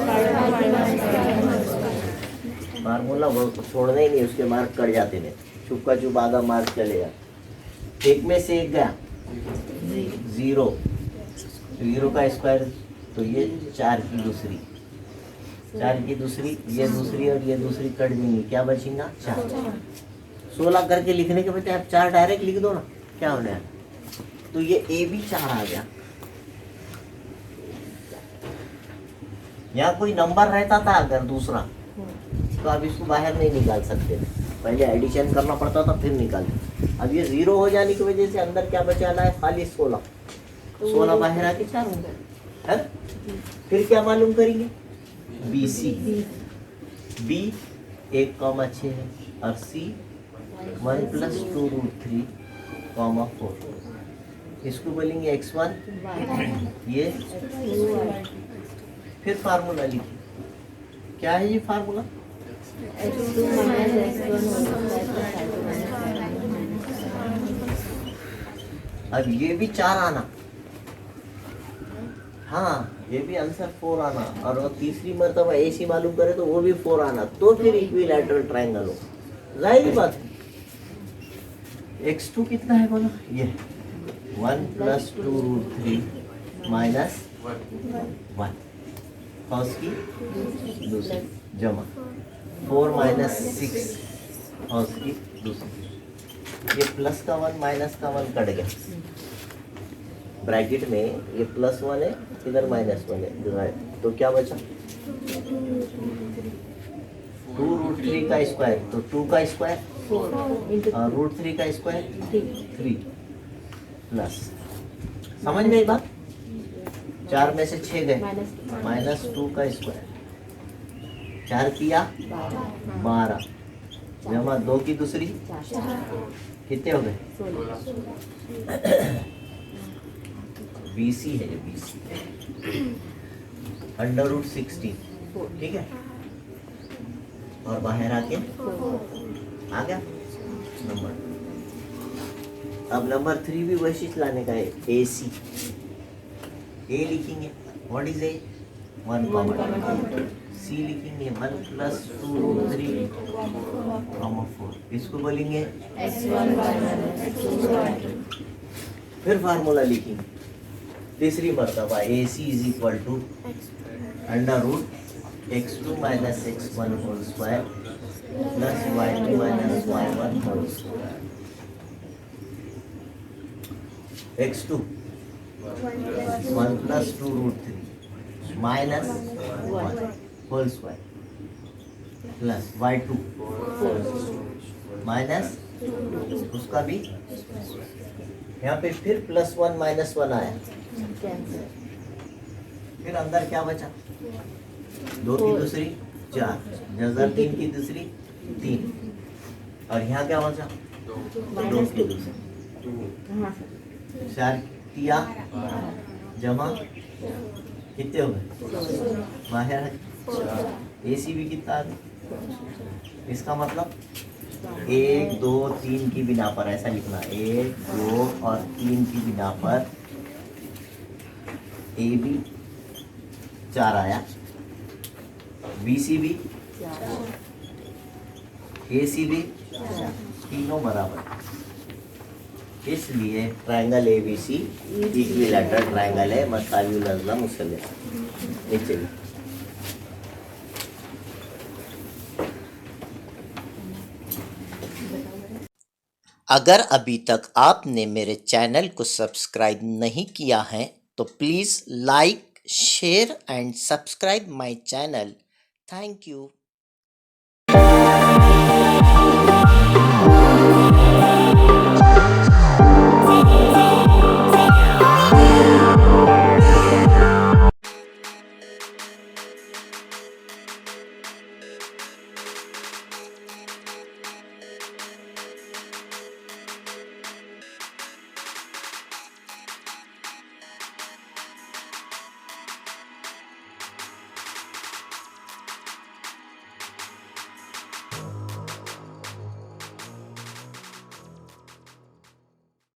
formula छोड़ना ही नहीं, उसके मार्क कट जाते नहीं, चुप का चुप आधा मार्क चलेगा। एक में से एक गया 0, 0 का स्क्वायर तो ये 4 की दूसरी, 4 की दूसरी, ये दूसरी और ये दूसरी कट देंगी, क्या बचेगा? 4। 16 करके लिखने के बजाय आप 4 डायरेक्ट लिख दो ना, क्या होने है? तो ये a भी 4 आ गया। यहाँ कोई नंबर रहता था अगर दूसरा, तो आप इसको बाहर नहीं निकाल सकते, पहले एडिशन करना पड़ता था फिर निकालते। अब ये 0 हो जाने की वजह से अंदर क्या बचा है? खाली 16, 16 बाहर आके 4 हो गया है। फिर क्या मालूम करेंगे? BC, B 1,6 है और C 1 + 2√3, 4। इसको बोलेंगे x1, ये फिर फार्मूला लिखिए। क्या है ये formula? x2 - x1 whole square. अब ये भी 4 आना, हाँ ये भी आंसर 4 आना, और वो तीसरी मर्तबा AC मालूम करे तो वो भी 4 आना, तो फिर इक्विलैटरल ट्रायंगल हो। जाहिर बात है। x2 कितना है बोलो? ये 1 + 2√3 - 1 cos की दूसरी जमा 4 - 6 cos की दूसरी। ये प्लस का 1 माइनस का 1 कट गया, ब्रैकेट में ये +1 है, इधर -1 है, डिवाइड, तो क्या बचा? 2√3 का स्क्वायर, तो 2 का स्क्वायर 4 और √3 का स्क्वायर 3 प्लस, समझ में आई बात? 4 में से 6 गए, -2 का स्क्वायर, 4 किया 12 जमा 2 की दूसरी, कितने हो गए? BC है ये, BC √16, ठीक है, और बाहर आके आ गया नंबर। अब नंबर 3 भी वैशिष्ट लाने का है, AC। A लिखेंगे, व्हाट इज A? 1, C लिखेंगे 1 + 2√3, 4। इसको बोलेंगे x1 फिर फार्मूला लिखेंगे, तीसरी मर्तबा AC = √x2 - x1 whole square plus y2 - y1 whole square. x2 1 + 2√3 -1 whole square plus y2 minus उसका भी, यहाँ पे फिर +1 -1 आया, फिर अंदर क्या बचा, 2 की दूसरी 4, जज़र 3 की दूसरी 3, और यहाँ क्या बचा, 2 की दूसरी 4 तिया जमा कितने हो गए, बाहर है, AC भी कितना आ गया, इसका मतलब 1 2 3 की बिना पर, ऐसा लिखना 1 2 और 3 की बिना पर AB 4 आया, BC भी, AC भी, तीनों बराबर, इसलिए ट्रायंगल ABC इक्विलैटरल ट्रायंगल है, मसावियुल अज़ला मुसल्लस। ये चलिए अगर अभी तक आपने मेरे चैनल को सब्सक्राइब नहीं किया है तो please like share and subscribe my channel. Thank you.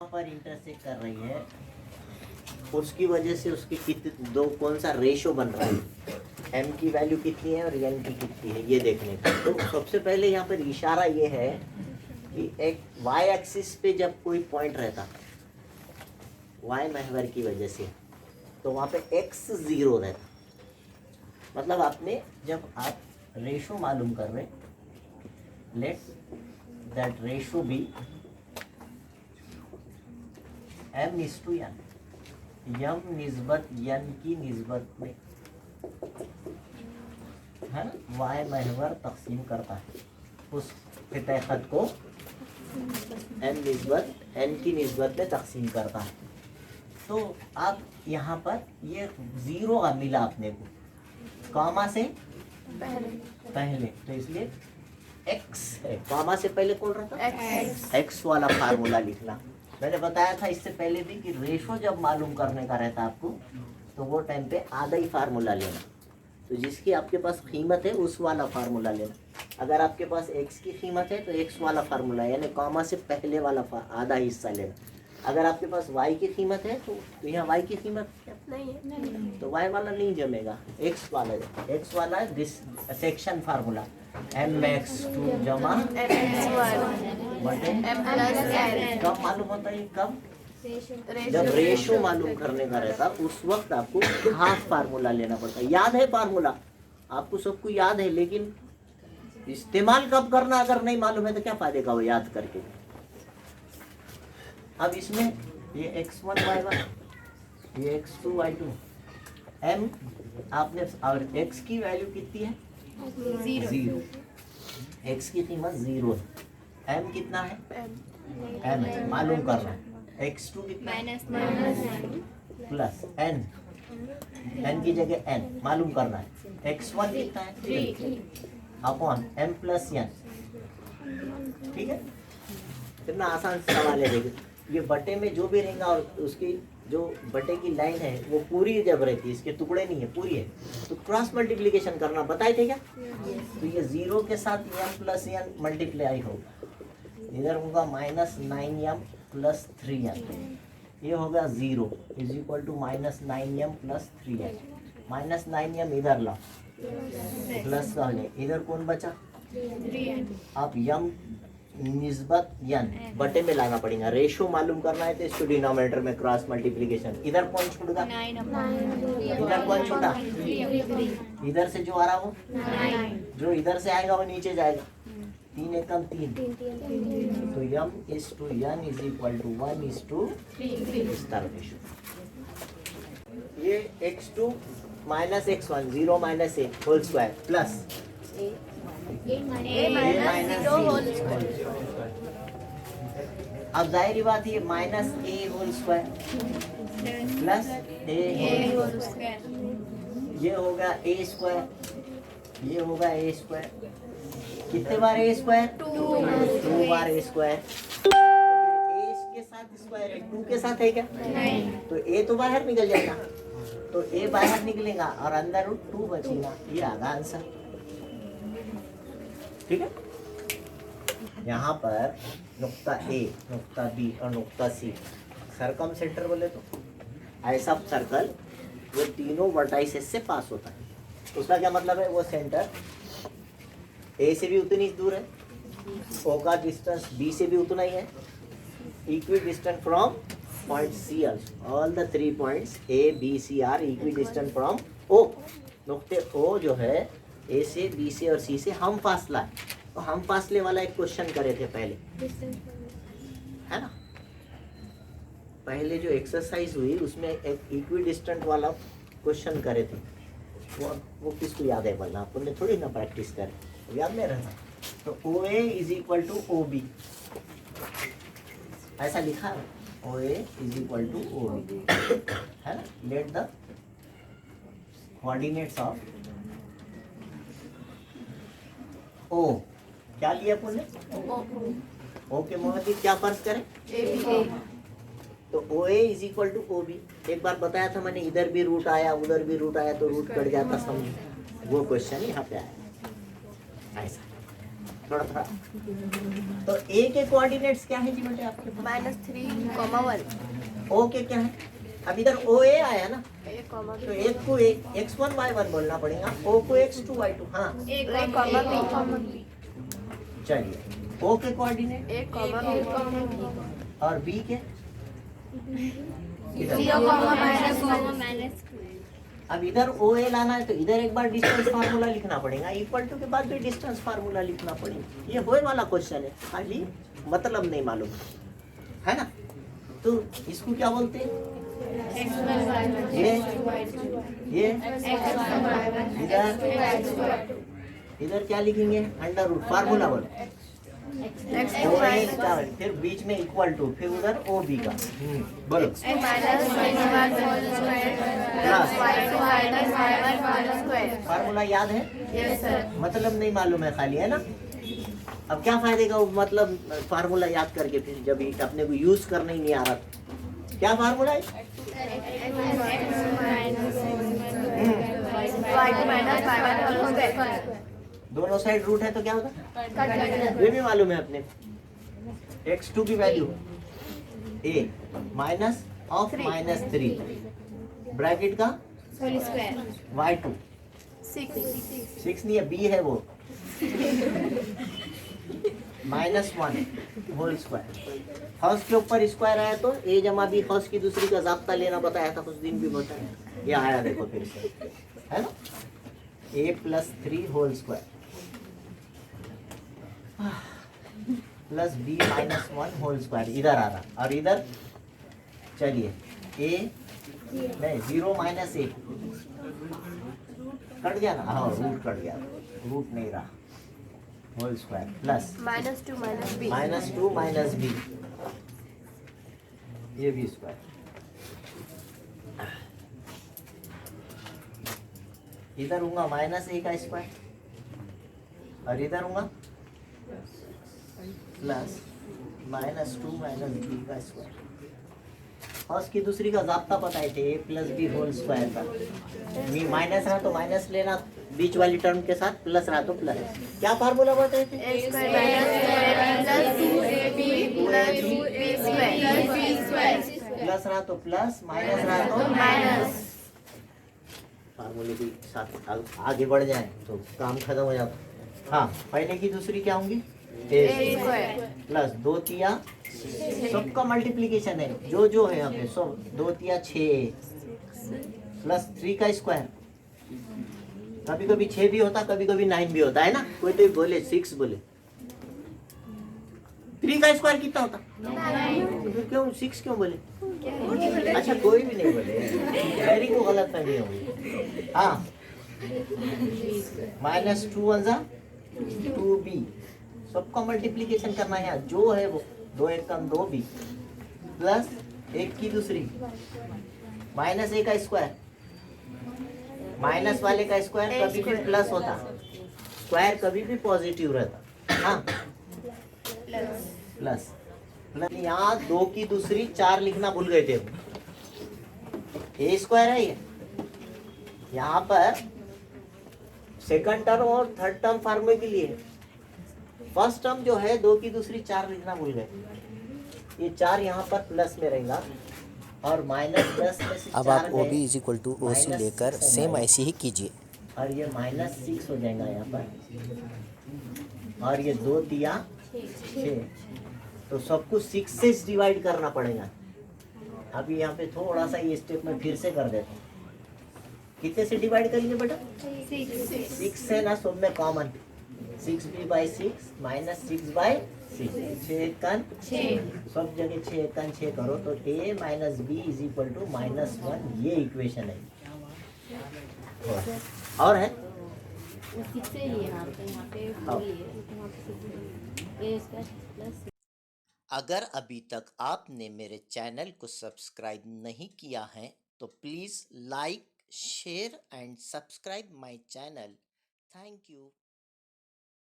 पर इंटरसेक्ट कर रही है, उसकी वजह से उसकी कितने दो कौन सा रेशो बन रहा है, m की वैल्यू कितनी है और n की कितनी है, ये देखने का। तो सबसे पहले यहाँ पर इशारा ये है कि एक y एक्सिस पे जब कोई पॉइंट रहता y महवर की वजह से, तो वहाँ पे x 0 रहता, मतलब आपने जब आप रेशो मालूम कर रहे, let that ratio be m/n, m निस्बत n की निस्बत में है ना, y महवर तकसीम करता है उस क़िता ख़त को m निस्बत n की निस्बत में तकसीम करता है। तो अब यहाँ पर ये 0 का मिला अपने को कॉमा से पहले, तो इसलिए x है, कॉमा से पहले कौन रहता, x वाला फार्मूला लिखना। मैंने बताया था इससे पहले भी कि रेशो जब मालूम करने का रहता है आपको, तो वो टाइम पे आधा ही फार्मूला लेना, तो जिसकी आपके पास कीमत है उस वाला फार्मूला लेना। अगर आपके पास x की कीमत है तो x वाला फार्मूला, यानी कॉमा से पहले वाला आधा हिस्सा लेना। अगर आपके पास y की कीमत है तो यहाँ y की कीमत नहीं है, तो y वाला नहीं जमेगा, x वाला है दिस सेक्शन फार्मूला, m/2 जमा बटे कब मालूम होता है, कब जब रेशो मालूम करने का रहता उस वक्त आपको हाफ फार्मूला लेना पड़ता है। याद है फार्मूला, आपको सबको याद है, लेकिन इस्तेमाल कब करना अगर नहीं मालूम है तो क्या फायदे का वो याद करके। अब इसमें ये x1 y1, ये x2 y2, m आपने, और x की वैल्यू कितनी है, 0, x की कीमत 0 है, m कितना है, m है, मालूम करना है। x2 कितना है, प्लस n की जगह n मालूम करना है। x1 कितना है, 3 अपॉन m+n, ठीक है। कितना आसान सवाल है, देखिए ये बटे में जो भी रहेगा और उसकी जो बटे की लाइन है वो पूरी जब रहती है, इसके टुकड़े नहीं है, पूरी है, तो क्रॉस मल्टीप्लिकेशन करना बताए थे क्या। तो ये 0 के साथ m+n मल्टीप्लाई होगा, इधर होगा -9m + 3m, ये होगा 0 is equal to -9m + 3m, -9m इधर लाओ प्लस वाले, इधर कौन बचा, अब यम निस्बत n बटे में लाना पड़ेगा, रेशो मालूम करना है तो इसको डिनोमिनेटर में क्रॉस मल्टीप्लिकेशन, इधर कौन छूटेगा, इधर कौन छूटा, इधर से जो आ रहा वो, जो इधर से आएगा वो नीचे जाएगा, 3 एकम 3, तो m/n इज इक्वल टू 1:3, इस तरह रेशो। ये x2 - x1 0 - a whole square plus A minus zero whole square. अब जाहिर बात ये minus A whole square plus A whole square. ये होगा ए स्क्वायर, ये होगा ए स्क्वायर। कितने बार ए स्क्वायर? 2 बार ए स्क्वायर। तो फिर ए के साथ स्क्वायर है, 2 के साथ है क्या? नहीं. तो ए तो बाहर निकल जाएगा, तो ए बाहर निकलेगा और अंदर रूट 2 बचेगा। ये आधा आंसर। ठीक है, यहाँ पर नुक्ता ए, नुक्ता बी और नुक्ता सी सर्कम सेंटर बोले तो ऐसा सर्कल वो तीनों वर्टाइसेस से पास होता है। उसका क्या मतलब है? वो सेंटर ए से भी उतनी दूर है, ओ का डिस्टेंस बी से भी उतना ही है, equidistant from point C also. All the 3 points A B C are equidistant from O. नुक्ते ओ जो है ए से बी से और सी से हम फासला है, तो हम फासले वाला एक क्वेश्चन करे थे पहले, है ना? पहले जो एक्सरसाइज हुई उसमें एक इक्वी डिस्टेंट वाला क्वेश्चन करे थे। वो किसको याद है? बोलना अपन ने थोड़ी ना प्रैक्टिस करे, तो याद नहीं रहता। तो O A is equal to O B, ऐसा लिखा है, O A is equal to O B, है ना? Let the coordinates of O, क्या लिया अपन ने? ओ के मोहम्मदी क्या फर्ज करें? तो O A is equal to O B. एक बार बताया था मैंने, इधर भी रूट आया उधर भी रूट आया तो रूट कट जाता, समझो। वो क्वेश्चन यहाँ पे आया ऐसा थोड़ा थोड़ा। तो ए के कोऑर्डिनेट्स क्या है जी बेटे आपके पास? -3, 1. ओ के क्या है? अब इधर ओ ए आया ना, तो एक को x1 y1 बोलना पड़ेगा, ओ को x2 y2। हाँ चलिए, ओ के कोऑर्डिनेट और बी के इधर। अब इधर ओ ए लाना है तो इधर एक बार डिस्टेंस फार्मूला लिखना पड़ेगा, इक्वल टू के बाद भी डिस्टेंस फार्मूला लिखना पड़ेगा। ये होए वाला क्वेश्चन है, खाली मतलब नहीं मालूम, है ना? तो इसको क्या बोलते हैं? ये इधर क्या लिखेंगे? अंडर रूट, फार्मूला बोलो। फिर बीच में इक्वल टू, फिर उधर ओ बी का बोलो। फार्मूला याद है? मतलब नहीं मालूम है खाली, है ना? अब क्या फायदे का वो मतलब फार्मूला याद करके, फिर जब अपने को यूज करना ही नहीं आ रहा, क्या फार्मूला है? दोनों साइड रूट है तो क्या होगा? ये भी मालूम है अपने। x2 की value a minus of -3 bracket का y2 6 नहीं है, b है वो, -1 होल स्क्वायर। हौस के ऊपर स्क्वायर आया तो a जमा b, हौस की दूसरी का जाब्ता लेना बताया था, कुछ दिन भी बताया। ये आया देखो फिर से, है ना? a + 3 whole square plus b - 1 whole square इधर आ रहा, और इधर चलिए a नहीं 0 - a कट गया ना? हाँ रूट कट गया, रूट नहीं रहा, होल स्क्वायर प्लस -2 - b ये भी स्क्वायर, इधर होगा -a का स्क्वायर और इधर होगा प्लस -2 - b का स्क्वायर। और उसकी दूसरी का जाब्ता पता है, a + b होल स्क्वायर का। मी माइनस रहा तो माइनस लेना, बीच वाली टर्म के साथ प्लस रहा तो प्लस। क्या फार्मूला बताए थे? प्लस रहा तो प्लस, माइनस रहा तो माइनस। फार्मूले के साथ आगे बढ़ जाए तो काम खत्म हो जाता। हाँ, पहले की दूसरी क्या होंगी? प्लस 2 तिया, सबका मल्टीप्लीकेशन है, जो है यहाँ पे सब 2 तिया 6 प्लस 3 का स्क्वायर। कभी कभी 6 भी होता, कभी कभी 9 भी होता है ना, कोई तो बोले 6 बोले। 3 का स्क्वायर कितना होता? तो फिर क्यों 6 क्यों बोले? अच्छा कोई भी नहीं बोले, मेरी को गलत फहमी होगी। हाँ -2 1 जा 2b, सबका मल्टीप्लीकेशन करना है यहाँ, जो है वो 2 एक कम 2b प्लस 1 की दूसरी माइनस a का स्क्वायर, माइनस वाले का स्क्वायर कभी भी प्लस होता, स्क्वायर कभी भी पॉजिटिव रहता, हाँ प्लस प्लस यहाँ 2 की दूसरी 4 लिखना भूल गए थे, ए स्क्वायर है ये, यहाँ पर सेकंड टर्म और थर्ड टर्म फार्मूले के लिए फर्स्ट टर्म जो है 2 की दूसरी 4 लिखना भूल गए, ये 4 यहाँ पर प्लस में रहेगा और माइनस 10 में से अब आप 4 ओ गए, B is equal to O C -6 लेकर हो सेम जाएगा। ऐसे ही कीजिए। और ये -6 हो जाएगा यहाँ पर, और ये 2 दिया 6, तो सब कुछ 6 से डिवाइड करना पड़ेगा। अभी यहाँ पे थोड़ा सा ये स्टेप में फिर से कर देते हैं, कितने से डिवाइड करेंगे बेटा, 6 से ना, सब में कॉमन 6b/6 माइनस 6/6, 6 एकन 6, सब जगह 6 एकन 6 करो तो a minus B is equal to -1, ये इक्वेशन है। और है अगर अभी तक आपने मेरे चैनल को सब्सक्राइब नहीं किया है तो please like share and subscribe my channel. Thank you.